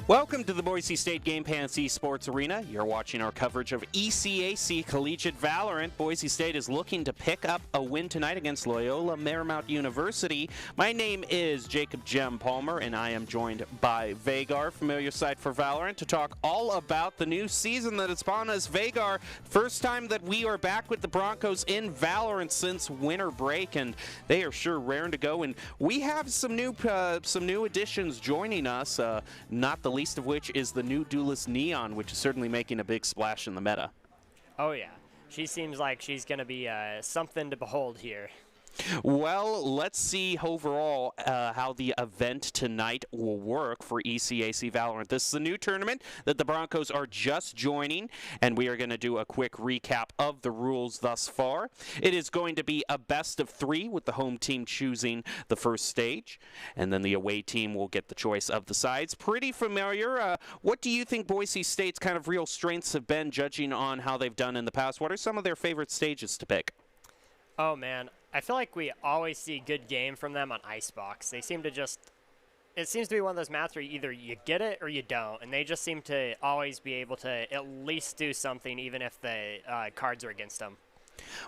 Welcome to the Boise State Game Pants Esports Arena. You're watching our coverage of ECAC Collegiate Valorant. Boise State is looking to pick up a win tonight against Loyola Marymount University. My name is Jacob Jem Palmer, and I am joined by Vagar, familiar site for Valorant, to talk all about the new season that is upon us. Vagar, first time that we are back with the Broncos in Valorant since winter break, and they are sure raring to go. And we have some new additions joining us, not the least of which is the new duelist Neon, which is certainly making a big splash in the meta. Oh yeah, she seems like she's going to be something to behold here. Well, let's see overall how the event tonight will work for ECAC Valorant. This is a new tournament that the Broncos are just joining, and we are going to do a quick recap of the rules thus far. It is going to be a best of 3 with the home team choosing the first stage, and then the away team will get the choice of the sides. Pretty familiar. What do you think Boise State's kind of real strengths have been, judging on how they've done in the past? What are some of their favorite stages to pick? Oh man, I feel like we always see good game from them on Icebox. They seem to it seems to be one of those maps where either you get it or you don't, and they just seem to always be able to at least do something even if the cards are against them.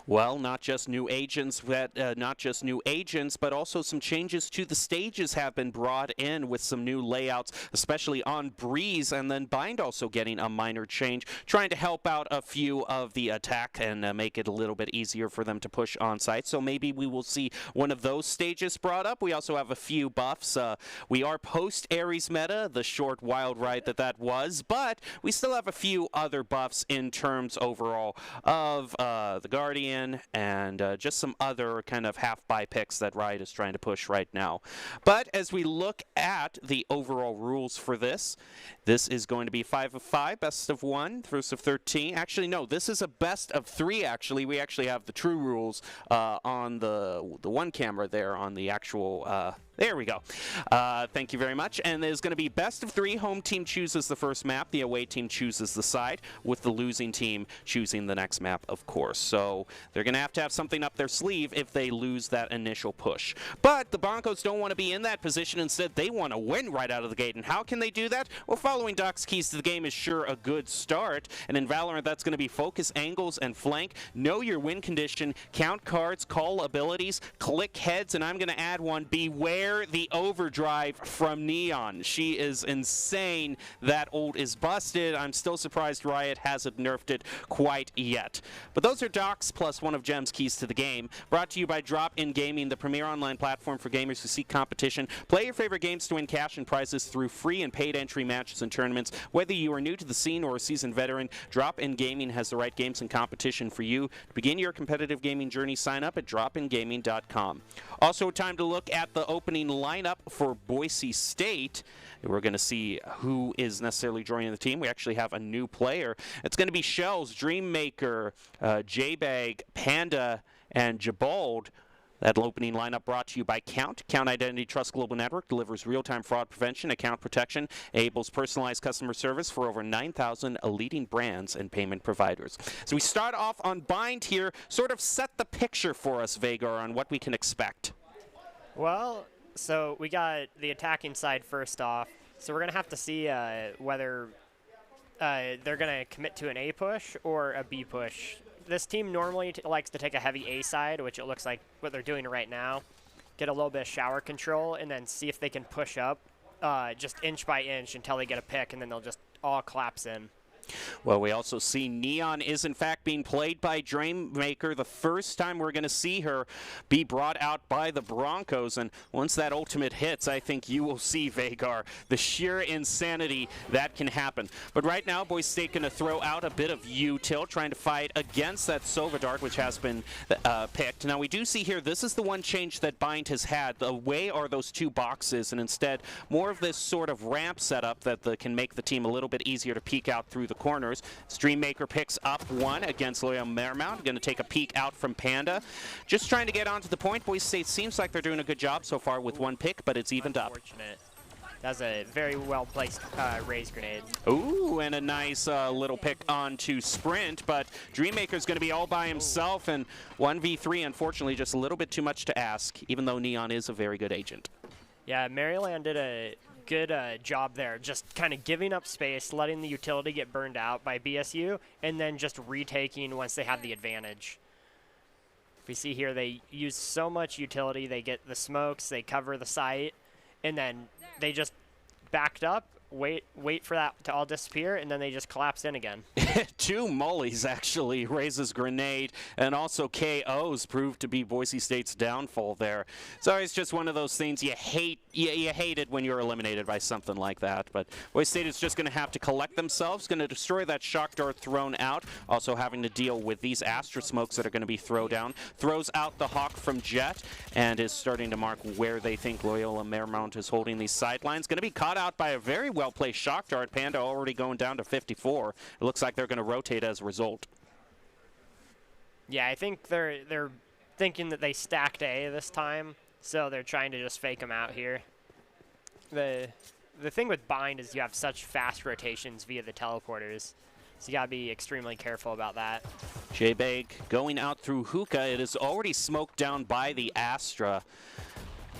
Well, not just new agents, but also some changes to the stages have been brought in with some new layouts, especially on Breeze, and then Bind also getting a minor change, trying to help out a few of the attack and make it a little bit easier for them to push on site. So maybe we will see one of those stages brought up. We also have a few buffs. We are post Ares meta, the short wild ride that was, but we still have a few other buffs in terms overall of the Guardian and just some other kind of half-buy picks that Riot is trying to push right now. But as we look at the overall rules for this is going to be 5 of 5, best of 1, first of 13. Actually, no, this is a best of 3, actually. We actually have the true rules on the one camera there on the actual... There we go. Thank you very much. And there's going to be best of 3. Home team chooses the first map. The away team chooses the side, with the losing team choosing the next map, of course. So So they're going to have something up their sleeve if they lose that initial push. But the Broncos don't want to be in that position. Instead, they want to win right out of the gate. And how can they do that? Well, following Doc's keys to the game is sure a good start. And in Valorant, that's going to be focus, angles, and flank. Know your win condition, count cards, call abilities, click heads, and I'm going to add one. Beware the overdrive from Neon. She is insane. That ult is busted. I'm still surprised Riot hasn't nerfed it quite yet. But those are Doc's plus one of Gem's keys to the game. Brought to you by Drop-In Gaming, the premier online platform for gamers who seek competition. Play your favorite games to win cash and prizes through free and paid entry matches and tournaments. Whether you are new to the scene or a seasoned veteran, Drop-In Gaming has the right games and competition for you. To begin your competitive gaming journey, sign up at dropingaming.com. Also, time to look at the opening lineup for Boise State. We're going to see who is necessarily joining the team. We actually have a new player. It's going to be Shells, Dreammaker, J-Bag, Panda, and Jabald. That opening lineup brought to you by Count. Count Identity Trust Global Network delivers real-time fraud prevention, account protection, enables personalized customer service for over 9,000 leading brands and payment providers. So we start off on Bind here. Sort of set the picture for us, Vagar, on what we can expect. Well, so we got the attacking side first off. So we're going to have to see whether they're going to commit to an A push or a B push. This team normally likes to take a heavy A side, which it looks like what they're doing right now. Get a little bit of shower control, and then see if they can push up just inch by inch until they get a pick, and then they'll just all collapse in. Well, we also see Neon is in fact being played by Dreammaker. The first time we're going to see her be brought out by the Broncos. And once that ultimate hits, I think you will see, Vagar, the sheer insanity that can happen. But right now, Boise State going to throw out a bit of util, trying to fight against that Sova Dart, which has been picked. Now, we do see here, this is the one change that Bind has had. Away are those two boxes, and instead, more of this sort of ramp setup that can make the team a little bit easier to peek out through the corners. Dreammaker picks up one against Loyal Marymount. Going to take a peek out from Panda. Just trying to get onto the point. Boise State seems like they're doing a good job so far with one pick, but it's evened up. That's a very well-placed raise grenade. Ooh, and a nice little pick onto Sprint, but Dreammaker's going to be all by himself, and 1v3, unfortunately, just a little bit too much to ask, even though Neon is a very good agent. Yeah, Maryland did a good job there, just kind of giving up space, letting the utility get burned out by BSU, and then just retaking once they have the advantage. If we see here, they use so much utility. They get the smokes, they cover the site, and then they just backed up, wait for that to all disappear, and then they just collapse in again. Two mollies, actually. Raises grenade, and also KOs proved to be Boise State's downfall there. So it's just one of those things you hate. You hate it when you're eliminated by something like that. But Boise State is just going to have to collect themselves, going to destroy that shock dart thrown out, also having to deal with these Astra smokes that are going to be thrown down. Throws out the Hawk from Jet, and is starting to mark where they think Loyola Marymount is holding these sidelines. Going to be caught out by a very well-placed shock dart. Panda already going down to 54. It looks like they're going to rotate as a result. Yeah, I think they're thinking that they stacked A this time, so they're trying to just fake them out here. The thing with Bind is you have such fast rotations via the teleporters, so you gotta be extremely careful about that. J-Bag going out through Hookah. It is already smoked down by the Astra.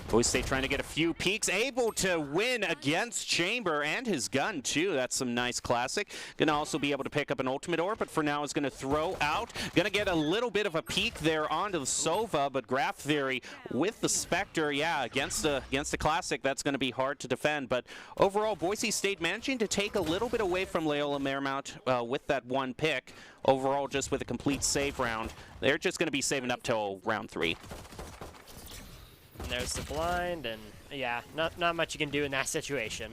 Boise State trying to get a few peeks, able to win against Chamber and his gun too. That's some nice classic. Gonna also be able to pick up an ultimate orb, but for now is gonna throw out. Gonna get a little bit of a peek there onto the Sova, but Graph Theory with the Spectre, yeah, against a classic, that's gonna be hard to defend. But overall, Boise State managing to take a little bit away from Loyola Marymount with that one pick. Overall, just with a complete save round. They're just gonna be saving up till round 3. And there's the blind, and yeah, not much you can do in that situation.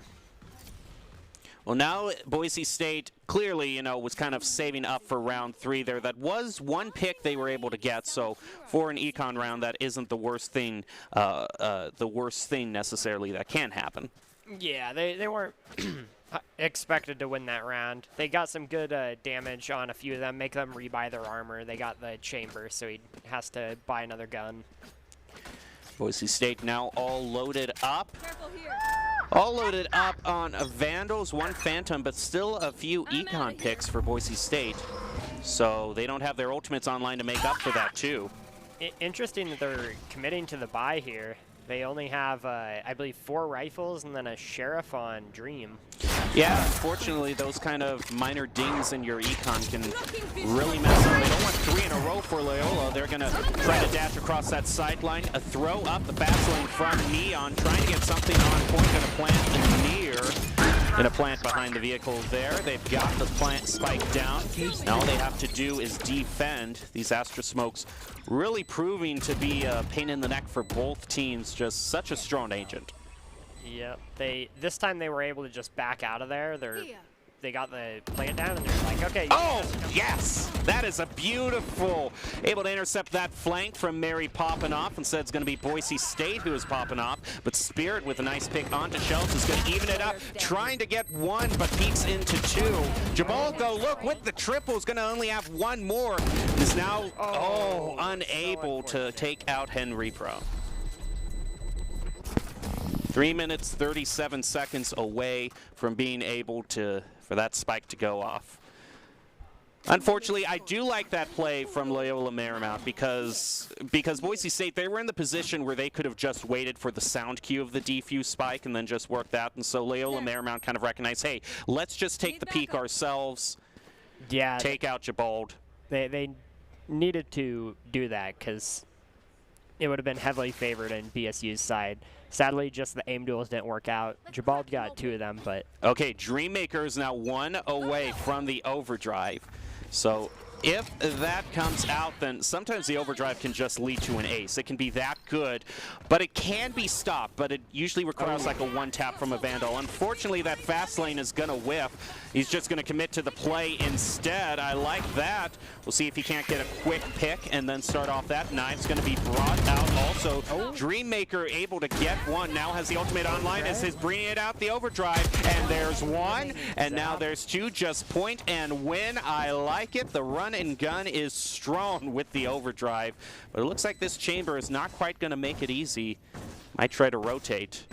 Well, now Boise State clearly, was kind of saving up for round 3 there. That was one pick they were able to get, so for an econ round, that isn't the worst thing necessarily that can happen. Yeah, they weren't expected to win that round. They got some good damage on a few of them, make them rebuy their armor. They got the chamber, so he has to buy another gun. Boise State now all loaded up. All loaded up on Vandals, one Phantom, but still a few econ picks for Boise State. So they don't have their ultimates online to make up for that too. Interesting that they're committing to the buy here. They only have, I believe, 4 rifles and then a sheriff on Dream. Yeah, unfortunately, those kind of minor dings in your econ can really mess up. They don't want 3 in a row for Loyola. They're going to try to dash across that sideline. A throw up the fast lane from Neon, trying to get something on point. Going to plant near. Going to plant behind the vehicle there. They've got the plant spike down. Now all they have to do is defend. These Astra Smokes really proving to be a pain in the neck for both teams. Just such a strong agent. Yep. This time they were able to just back out of there. They got the plant down and they're like, okay. Oh, yes! That is a beautiful. Able to intercept that flank from Mary popping off. Instead, it's going to be Boise State who is popping off. But Spirit with a nice pick onto Shells is going to even it up. Trying to get 1, but peeks into 2. Jabal, though, look, with the triple, is going to only have 1 more. Is now, unable to take out Henry Pro. 3 minutes, 37 seconds away from being able for that spike to go off. Unfortunately, I do like that play from Loyola Marymount because Boise State, they were in the position where they could have just waited for the sound cue of the defuse spike and then just worked out. And so Loyola Marymount kind of recognized, hey, let's just take the peak ourselves. Yeah. Take out Jabald. They needed to do that because it would have been heavily favored in BSU's side. Sadly, just the aim duels didn't work out. Jabald got 2 of them, but... Okay, Dreammaker is now 1 away from the overdrive. So if that comes out, then sometimes the overdrive can just lead to an ace. It can be that good, but it can be stopped, but it usually requires like a 1-tap from a Vandal. Unfortunately, that fast lane is going to whiff. He's just going to commit to the play instead. I like that. We'll see if he can't get a quick pick and then start off that. Knife's going to be brought out also. Dreammaker able to get 1. Now has the ultimate online as he's bringing it out the overdrive. And there's 1. And now there's 2. Just point and win. I like it. The run and gun is strong with the overdrive. But it looks like this chamber is not quite going to make it easy. Might try to rotate.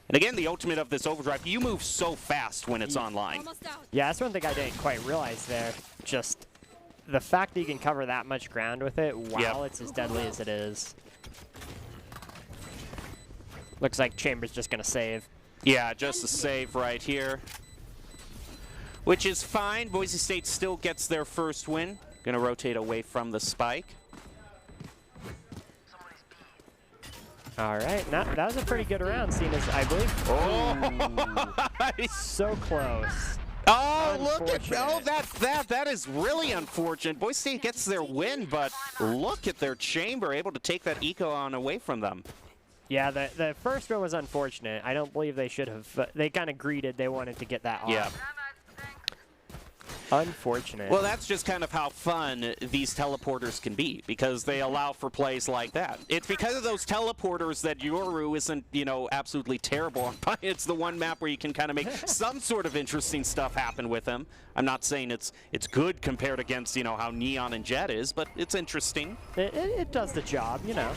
And again, the ultimate of this overdrive, you move so fast when it's online. Yeah, that's one thing I didn't quite realize there. Just the fact that you can cover that much ground with it while it's as deadly as it is. Looks like Chamber's just going to save. Yeah, just a save right here. Which is fine. Boise State still gets their first win. Going to rotate away from the spike. All right, that was a pretty good round, seeing as I believe. Oh, so close. Oh, look at that is really unfortunate. Boise State gets their win, but look at their chamber able to take that eco on away from them. Yeah, the first one was unfortunate. I don't believe they should have. They kind of greeted. They wanted to get that off. Yeah. Unfortunate. Well, that's just kind of how fun these teleporters can be, because they allow for plays like that. It's because of those teleporters that Yoru isn't, you know, absolutely terrible on. It's the one map where you can kind of make some sort of interesting stuff happen with them. I'm not saying it's good compared against, you know, how Neon and Jet is, but it's interesting. It does the job, you know.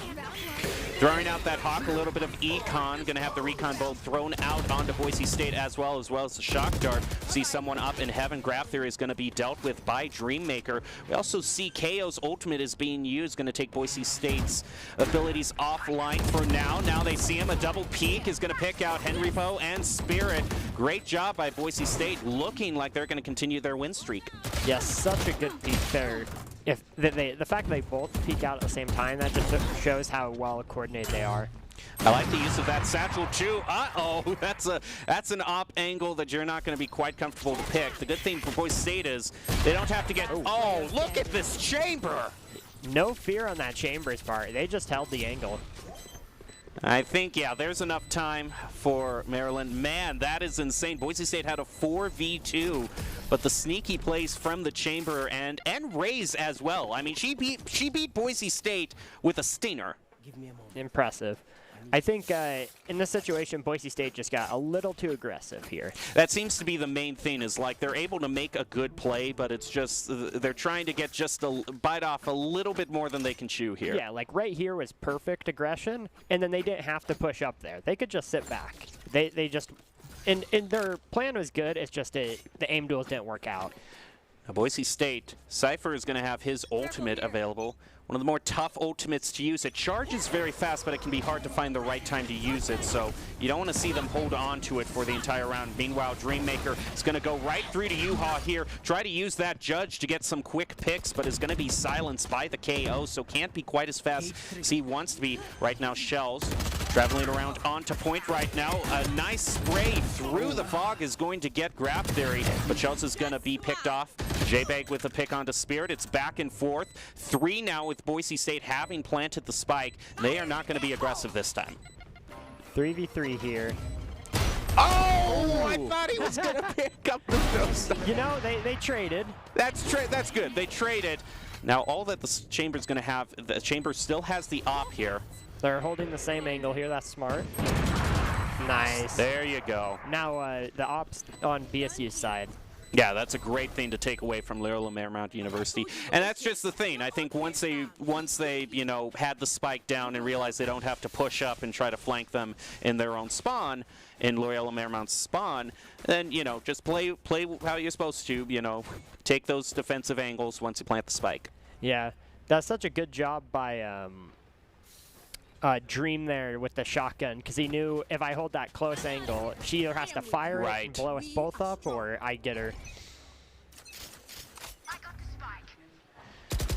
Throwing out that Hawk, a little bit of econ. Going to have the recon bolt thrown out onto Boise State as well as the shock dart. See someone up in heaven. Grab Theory is going to be dealt with by Dreammaker. We also see KO's ultimate is being used. Going to take Boise State's abilities offline for now. Now they see him. A double peek is going to pick out Henry Poe and Spirit. Great job by Boise State. Looking like they're going to continue their win streak. Yes, such a good peek there. If the fact that they both peek out at the same time, that just shows how well coordinated they are. I like the use of that satchel too. Uh-oh, that's an op angle that you're not going to be quite comfortable to pick. The good thing for Boise State is they don't have to get. Oh, look at this chamber! No fear on that chamber's part. They just held the angle. I think, yeah, there's enough time for Maryland. Man, that is insane. Boise State had a 4v2, but the sneaky plays from the chamber and Rays as well. I mean, she beat Boise State with a stinger. Impressive. I think in this situation, Boise State just got a little too aggressive here. That seems to be the main thing, is like they're able to make a good play, but it's just they're trying to get just a bite off a little bit more than they can chew here. Yeah, like right here was perfect aggression, and then they didn't have to push up there. They could just sit back. They just, and their plan was good. It's just the aim duels didn't work out. Boise State, Cypher is going to have his ultimate available. One of the more tough ultimates to use. It charges very fast, but it can be hard to find the right time to use it, so you don't want to see them hold on to it for the entire round. Meanwhile, Dreammaker is going to go right through to Yuha here, try to use that Judge to get some quick picks, but is going to be silenced by the KO, so can't be quite as fast as he wants to be. Right now, Shells traveling around onto point right now. A nice spray through the fog is going to get Grab Theory, but Shells is going to be picked off. J-Bag with a pick onto Spirit. It's back and forth. 3 now with Boise State having planted the spike. They are not going to be aggressive this time. 3v3 here. Oh! I thought he was going to pick up the ghost. You know, they traded. That's good. They traded. Now, all that the Chamber's going to have, the Chamber still has the op here. They're holding the same angle here. That's smart. Nice. There you go. Now, the op's on BSU's side. Yeah, that's a great thing to take away from Loyola Marymount University. And that's just the thing. I think once they, you know, had the spike down and realized they don't have to push up and try to flank them in their own spawn, in Loyola Marymount's spawn, then, you know, just play how you're supposed to, you know, take those defensive angles once you plant the spike. Yeah, that's such a good job by Dream there with the shotgun, because he knew if I hold that close angle, she either has to fire it and blow us both up, or I get her.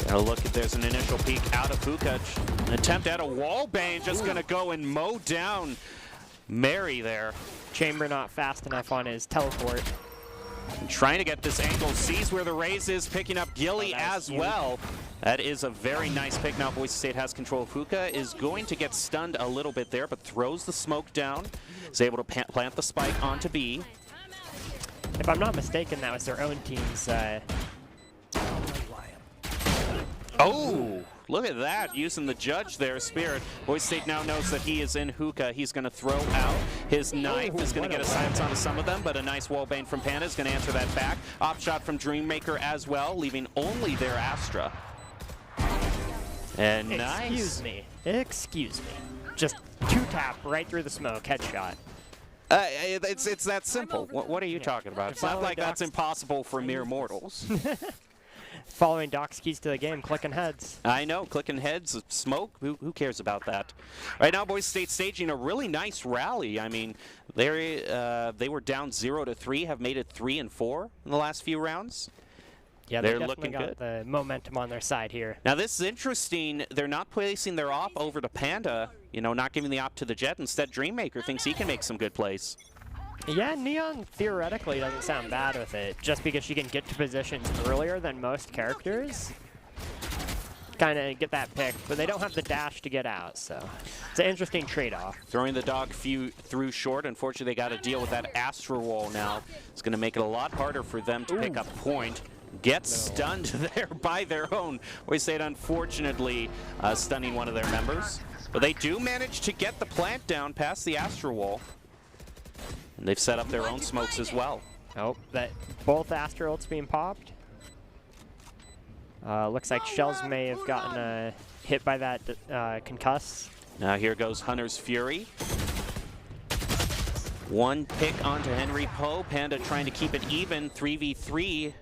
Now look, if there's an initial peek out of Hookah. An attempt at a wall bang, just going to go and mow down Mary there. Chamber not fast enough on his teleport. And trying to get this angle, sees where the raise is, picking up Gilly as well. That is a very nice pick. Now Boise State has control of Hookah, is going to get stunned a little bit there, but throws the smoke down, is able to plant the spike onto B. If I'm not mistaken, that was their own team's... Oh, look at that, using the Judge there, Spirit. Boise State now knows that he is in Hookah. He's going to throw out his knife, is going to get a silence onto some of them, but a nice wall bang from Panda is going to answer that back. Op shot from Dreammaker as well, leaving only their Astra. And nice. Excuse me. Just 2-tap right through the smoke, headshot. It's that simple. What are you talking about? It's not like that's impossible for mere mortals. Following Doc's keys to the game, clicking heads. I know, clicking heads, smoke, who cares about that? Right now, Boise State staging a really nice rally. I mean, they were down 0-3, have made it 3-4 in the last few rounds. Yeah, they're looking good. The momentum on their side here. Now this is interesting. They're not placing their op over to Panda, you know, not giving the op to the Jet. Instead, Dreammaker thinks he can make some good plays. Yeah, Neon theoretically doesn't sound bad with it, just because she can get to positions earlier than most characters. Kind of get that pick, but they don't have the dash to get out, so it's an interesting trade-off. Throwing the dog through short. Unfortunately, they got to deal with that Astra wall now. It's going to make it a lot harder for them to pick up point. Gets stunned there by their own. Boise State, unfortunately, stunning one of their members. But they do manage to get the plant down past the Astra wall. And they've set up their own smokes as well. Oh, both Astra ults being popped. Looks like Shells may have gotten hit by that concuss. Now here goes Hunter's Fury. One pick onto Henry Poe. Panda trying to keep it even, 3v3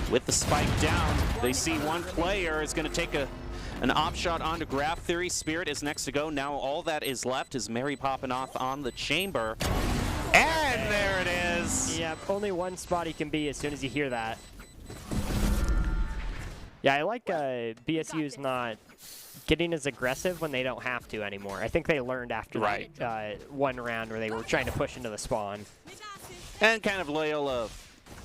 with the spike down. They see one player is going to take an op shot onto Graph Theory. Spirit is next to go. Now all that is left is Mary popping off on the Chamber. And there it is. Yeah, only one spot he can be as soon as you hear that. Yeah, I like BSU's not getting as aggressive when they don't have to anymore. I think they learned after that one round where they were trying to push into the spawn. And kind of Loyola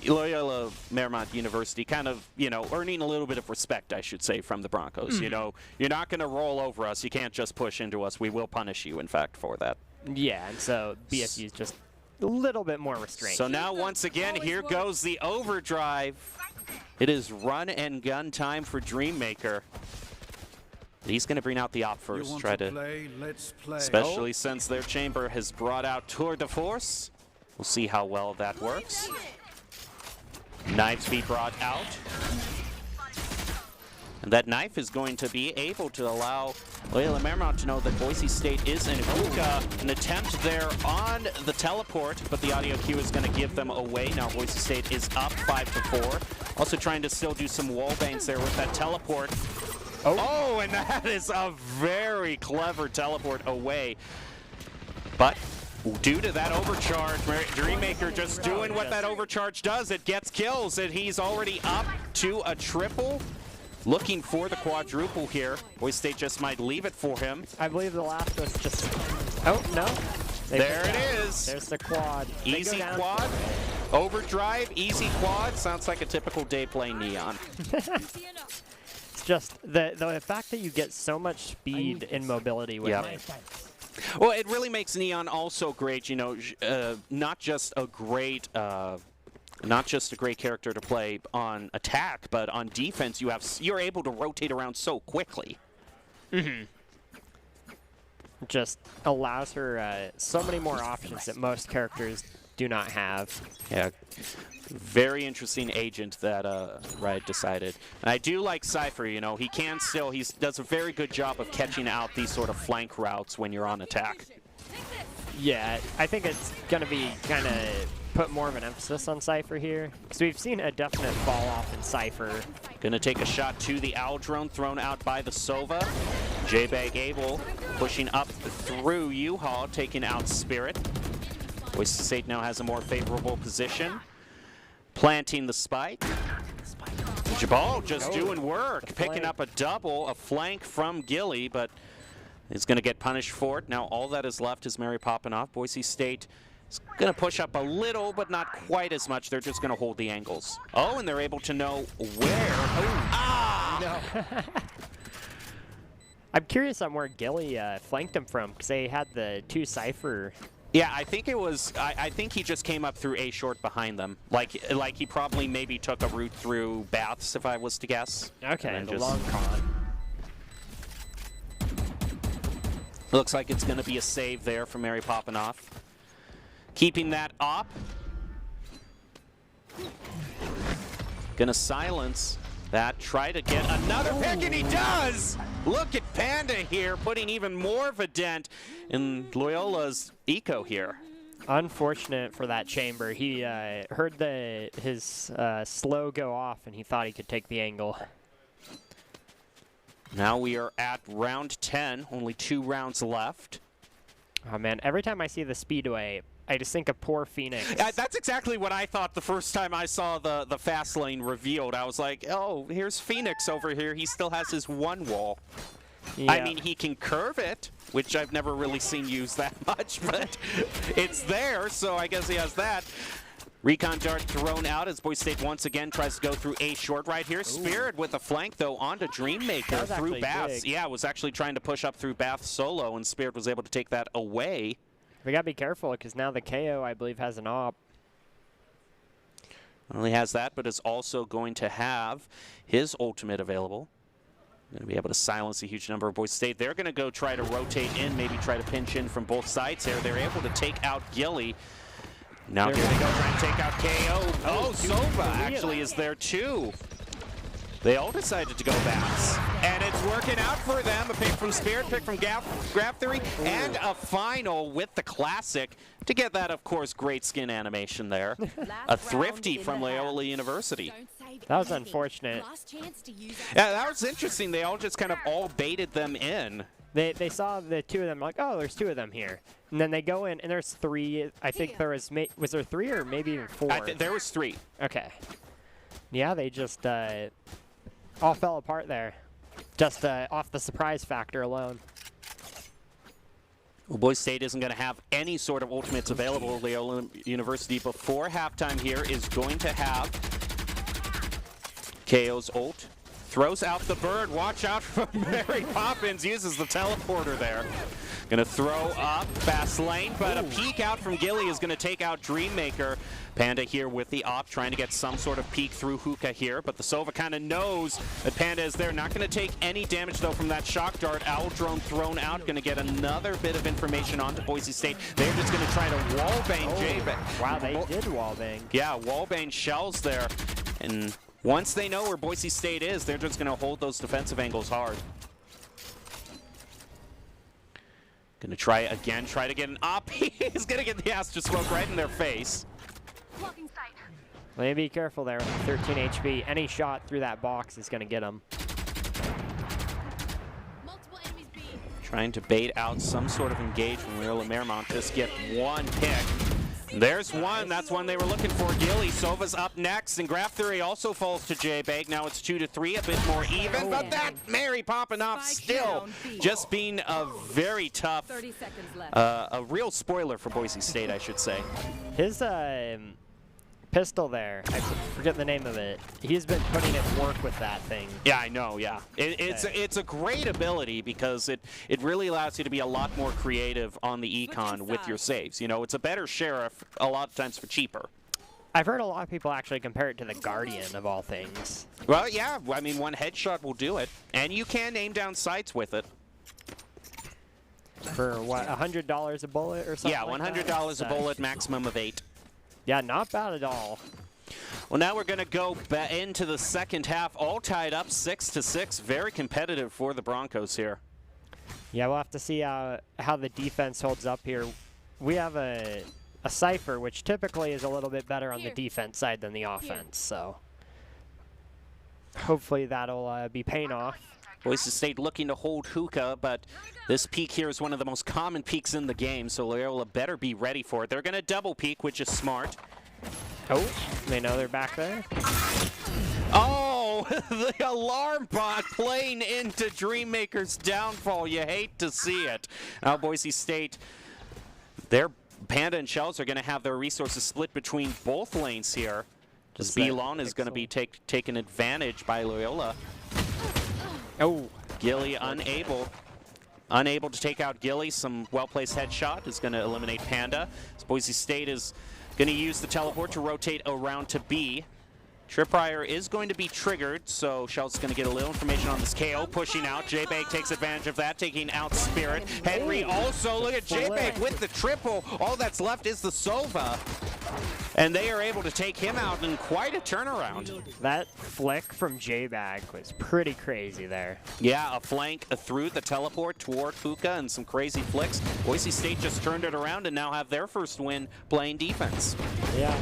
Marymount University kind of, you know, earning a little bit of respect, I should say, from the Broncos. You know, you're not going to roll over us. You can't just push into us. We will punish you, in fact, for that. Yeah, and so BSU's just a little bit more restrained. So now, once again, here goes the overdrive. It is run and gun time for Dreammaker. He's going to bring out the op first, try to play, let's play. Especially since their Chamber has brought out Tour de Force. We'll see how well that works. Knives be brought out. And that knife is going to be able to allow Loyola Marymount to know that Boise State is in hookah. An attempt there on the teleport, but the audio cue is going to give them away. Now Boise State is up 5-4. Also trying to still do some wall bangs there with that teleport. Oh, and that is a very clever teleport away. But due to that overcharge, Dreammaker just doing what that overcharge does. It gets kills, and he's already up to a triple. Looking for the quadruple here. Boise State just might leave it for him. I believe the last was just... Oh, no. There it is. There's the quad. Easy quad. Overdrive, easy quad. Sounds like a typical day playing Neon. It's just the fact that you get so much speed and mobility with it. Well, it really makes Neon also great, you know, not just a great character to play on attack, but on defense you're able to rotate around so quickly. Just allows her so many more options that most characters do not have. Yeah. Very interesting agent that Riot decided. And I do like Cypher, you know, he does a very good job of catching out these sort of flank routes when you're on attack. Yeah, I think it's going to be kind of put more of an emphasis on Cypher here, because we've seen a definite fall off in Cypher. Gonna take a shot to the Owl Drone thrown out by the Sova. J-Bag Able pushing up through U-Haul, taking out Spirit. Boise State now has a more favorable position. Planting the spike. Jabal just doing work, picking up a double, a flank from Gilly, but is going to get punished for it. Now all that is left is Mary popping off. Boise State is going to push up a little, but not quite as much. They're just going to hold the angles. Oh, and they're able to know where. Oh, ah! No. I'm curious on where Gilly flanked him from, because they had the two Cypher. Yeah, I think it was. I think he just came up through A short behind them. Like he probably maybe took a route through Baths, if I was to guess. Okay, the long con. Looks like it's going to be a save there for Mary popping off. Keeping that up. Gonna silence that. Try to get another pick, and he does! Look at Panda here, putting even more of a dent in Loyola's eco here. Unfortunate for that chamber. He heard his slow go off, and he thought he could take the angle. Now we are at round 10, only 2 rounds left. Oh man, every time I see the Speedway, I just think of poor Phoenix. That's exactly what I thought the first time I saw the fast lane revealed. I was like, oh, here's Phoenix over here. He still has his one wall. Yeah. I mean, he can curve it, which I've never really seen used that much, but it's there, so I guess he has that. Recon dart thrown out as Boise State once again tries to go through A short right here. Ooh. Spirit with a flank, though, onto Dreammaker through Baths. Yeah, was actually trying to push up through Baths solo, and Spirit was able to take that away. We got to be careful, because now the KO, I believe, has an op. Well, he has that, but is also going to have his ultimate available. Going to be able to silence a huge number of Boise State. They're going to go try to rotate in, maybe try to pinch in from both sides here. They're able to take out Gilly. Now here they go, trying to take out KO. Oh, Sova actually is there too. They all decided to go Baths. And it's working out for them. A pick from Spirit, pick from Grab Theory, and a final with the classic. To get that, of course, great skin animation there. A thrifty from Loyola University. That was unfortunate. Yeah, that was interesting. They all just kind of all baited them in. They saw the two of them, like, oh, there's 2 of them here. And then they go in, and there's 3. I think there was there 3 or maybe even 4? There was 3. Okay. Yeah, they just all fell apart there. Just off the surprise factor alone. Well, Boise State isn't going to have any sort of ultimates available. Loyola University before halftime here is going to have KO's ult. Throws out the bird. Watch out for Mary Poppins. Uses the teleporter there. Gonna throw up fast lane, but a peek out from Gilly is gonna take out Dreammaker. Panda here with the op, trying to get some sort of peek through Hookah here, but the Sova kind of knows that Panda is there. Not gonna take any damage though from that shock dart. Owl Drone thrown out, gonna get another bit of information onto Boise State. They're just gonna try to wallbang J-Bag. Wow, they did wallbang. Yeah, wallbang shells there. And Once they know where Boise State is, they're just going to hold those defensive angles hard. Going to try again, try to get an op. He's going to get the Astro Smoke right in their face. Well, you be careful there with 13 HP. Any shot through that box is going to get him. Trying to bait out some sort of engagement. Loyola Marymount just get one pick. There's one. That's one they were looking for. Gilly. Sova's up next, and Graph Theory also falls to J-Bag. Now it's 2-3, a bit more even, but that Mary popping off still just being a very tough, a real spoiler for Boise State, I should say. His pistol there, I forget the name of it. He's been putting it to work with that thing. Yeah, I know, yeah. It's a great ability because it really allows you to be a lot more creative on the econ with your saves. You know, it's a better sheriff a lot of times for cheaper. I've heard a lot of people actually compare it to the Guardian of all things. Well, yeah, I mean, one headshot will do it. And you can aim down sights with it. For what, $100 a bullet or something? Yeah, $100 a bullet, maximum of 8. Yeah, not bad at all. Well, now we're going to go into the second half, all tied up 6-6. Very competitive for the Broncos here. Yeah, we'll have to see how the defense holds up here. We have a Cypher, which typically is a little bit better on the defense side than the offense, so hopefully that'll be paying off. Boise State looking to hold Hookah, but this peak here is one of the most common peaks in the game, so Loyola better be ready for it. They're going to double peak, which is smart. Oh, they know they're back there. Oh, the alarm bot playing into Dreammaker's downfall. You hate to see it. Now Boise State, their Panda and Shells are going to have their resources split between both lanes here. Just B-Lon is going to be taken advantage by Loyola. Oh, Gilly unable to take out Gilly. Some well-placed headshot is going to eliminate Panda. So Boise State is going to use the teleport to rotate around to B. Tripwire is going to be triggered, so Shell's going to get a little information on this KO. Pushing out, J-Bag takes advantage of that, taking out Spirit. Henry also, look at J-Bag with the triple. All that's left is the Sova. And they are able to take him out in quite a turnaround. That flick from J-Bag was pretty crazy there. Yeah, a flank through the teleport toward Hookah and some crazy flicks. Boise State just turned it around and now have their first win playing defense. Yeah.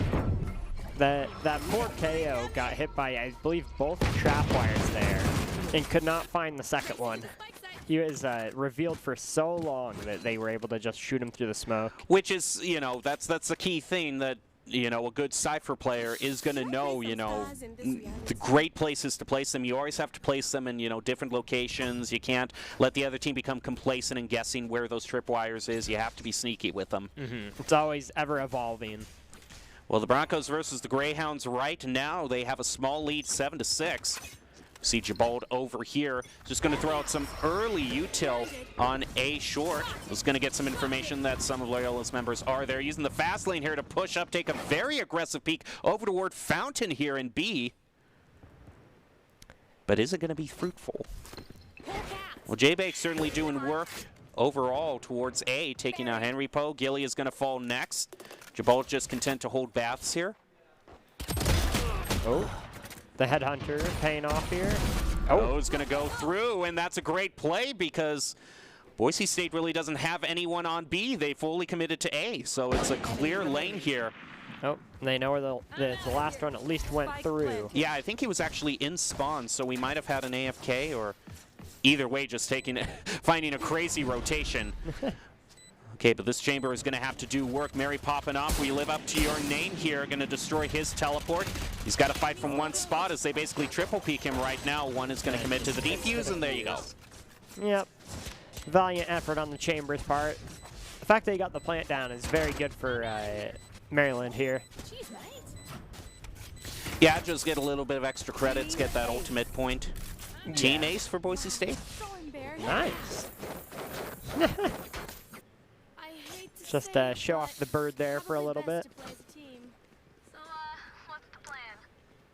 That poor KO got hit by, I believe, both trap wires there and could not find the second one. He was revealed for so long that they were able to just shoot him through the smoke. Which is, you know, that's the key thing that, you know, a good Cypher player is going to know, you know, the great places to place them. You always have to place them in, you know, different locations. You can't let the other team become complacent in guessing where those tripwires is. You have to be sneaky with them. It's always ever evolving. Well, the Broncos versus the Greyhounds right now, they have a small lead, 7-6. See Jabald over here, just going to throw out some early util on A short. Was going to get some information that some of Loyola's members are there. Using the fast lane here to push up, take a very aggressive peek over toward Fountain here in B. But is it going to be fruitful? Well, J-Bag certainly doing work overall towards A, taking out Henry Poe. Gilly is going to fall next. Jabald just content to hold baths here. Oh, the headhunter paying off here. Oh, it's going to go through, and that's a great play because Boise State really doesn't have anyone on B. They fully committed to A, so it's a clear lane here. Oh, they know where the last one at least went through. Yeah, I think he was actually in spawn, so we might have had an AFK, or either way, just finding a crazy rotation. Okay, but this chamber is going to have to do work. Mary popping off. We live up to your name here. Going to destroy his teleport. He's got to fight from one spot as they basically triple peek him right now. One is going to commit to the defuse, and there you go. Yep. Valiant effort on the chamber's part. The fact that he got the plant down is very good for Maryland here. Yeah, just get a little bit of extra credits, get that ultimate point. Yeah. Team ace for Boise State. Nice. Just show off the bird there for a little bit.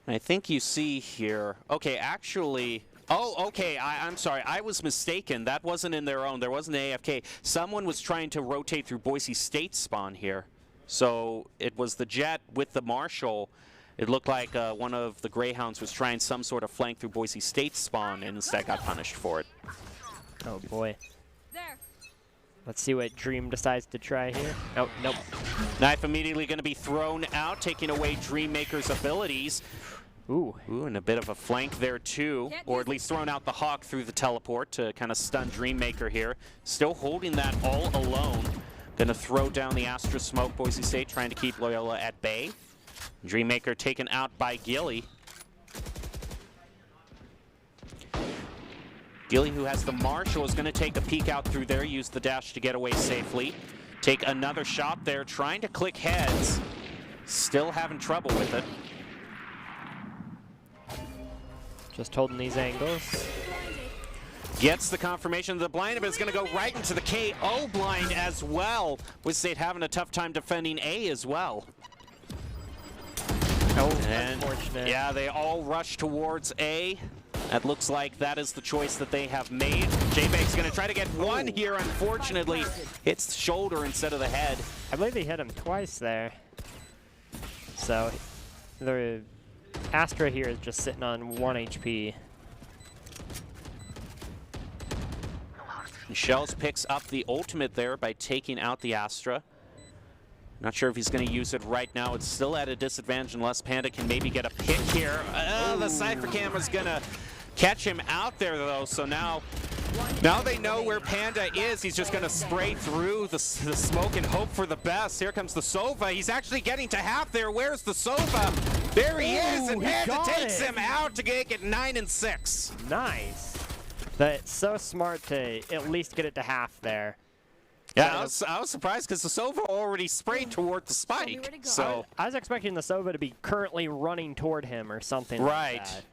I think you see here. Okay, actually. Oh, okay. I'm sorry. I was mistaken. That wasn't in their own. There wasn't an AFK. Someone was trying to rotate through Boise State spawn here. So it was the Jet with the Marshall It looked like one of the Greyhounds was trying some sort of flank through Boise State's spawn and instead got punished for it. Oh boy. Let's see what Dream decides to try here. Oh, nope. Knife immediately going to be thrown out, taking away Dreammaker's abilities. Ooh, and a bit of a flank there too, or at least throwing out the Hawk through the teleport to kind of stun Dreammaker here. Still holding that all alone. Going to throw down the Astra Smoke. Boise State trying to keep Loyola at bay. Dreammaker taken out by Gilly. Gilly, who has the Marshal, is going to take a peek out through there, use the dash to get away safely. Take another shot there, trying to click heads. Still having trouble with it. just holding these angles. Gets the confirmation the blind, but it's going to go right into the KO blind as well. With State having a tough time defending A as well. Oh, and unfortunate. Yeah, they all rush towards A. That looks like that is the choice that they have made. J-Bank's going to try to get one here, unfortunately. Hits the shoulder instead of the head. I believe he hit him twice there. So the Astra here is just sitting on 1 HP. Shells picks up the ultimate there by taking out the Astra. Not sure if he's going to use it right now. It's still at a disadvantage unless Panda can maybe get a pick here. The Cypher Cam is going to catch him out there, though. So now they know where Panda is. He's just going to spray through the smoke and hope for the best. Here comes the Sova. He's actually getting to half there. Where's the Sova? There he is, and Panda takes him out to make it 9-6. Nice. That's so smart to at least get it to half there. Yeah, I was surprised because the Sova already sprayed toward the spike. So I was expecting the Sova to be currently running toward him or something right. like that.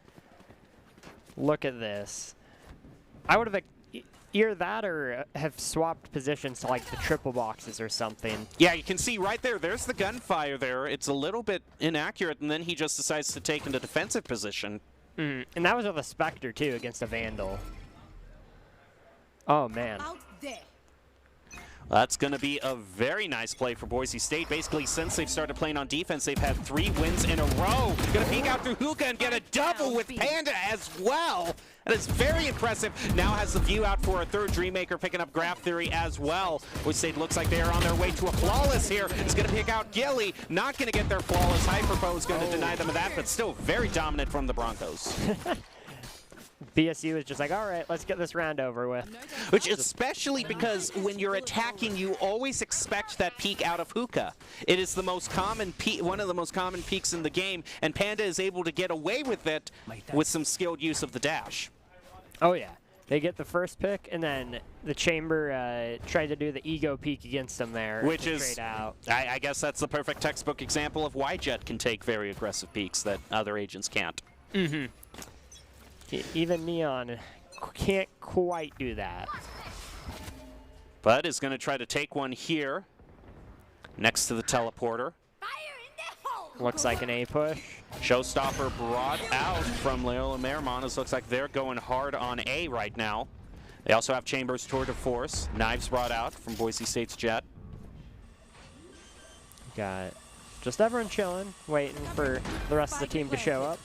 Look at this. I would have either that or have swapped positions to like the triple boxes or something. Yeah, you can see right there. There's the gunfire there. It's a little bit inaccurate, and then he just decides to take into defensive position. And that was with a Spectre too against a Vandal. Oh man. That's going to be a very nice play for Boise State. Basically, since they've started playing on defense, they've had 3 wins in a row. Going to peek out through Hookah and get a double with Panda as well. That is very impressive. Now has the view out for a third Dreammaker, picking up Graph Theory as well. Boise State looks like they are on their way to a flawless here. It's going to pick out Gilly. Not going to get their flawless. Hyperpo is going to deny them of that, but still very dominant from the Broncos. BSU is just like, all right, let's get this round over with. Which especially because when you're attacking, you always expect that peek out of Hookah. It is the most common one of the most common peeks in the game, and Panda is able to get away with it with some skilled use of the dash. Oh yeah, they get the first pick, and then the Chamber tried to do the ego peek against them there. Which is, straight out. I guess that's the perfect textbook example of why Jet can take very aggressive peeks that other agents can't. Mm-hmm. Even Neon can't quite do that. But is going to try to take one here next to the teleporter. Looks like an A push. Showstopper brought out from Loyola Marymount. It looks like they're going hard on A right now. They also have Chambers Tour de Force. Knives brought out from Boise State's Jet. Got just everyone chilling, waiting for the rest of the team to show up.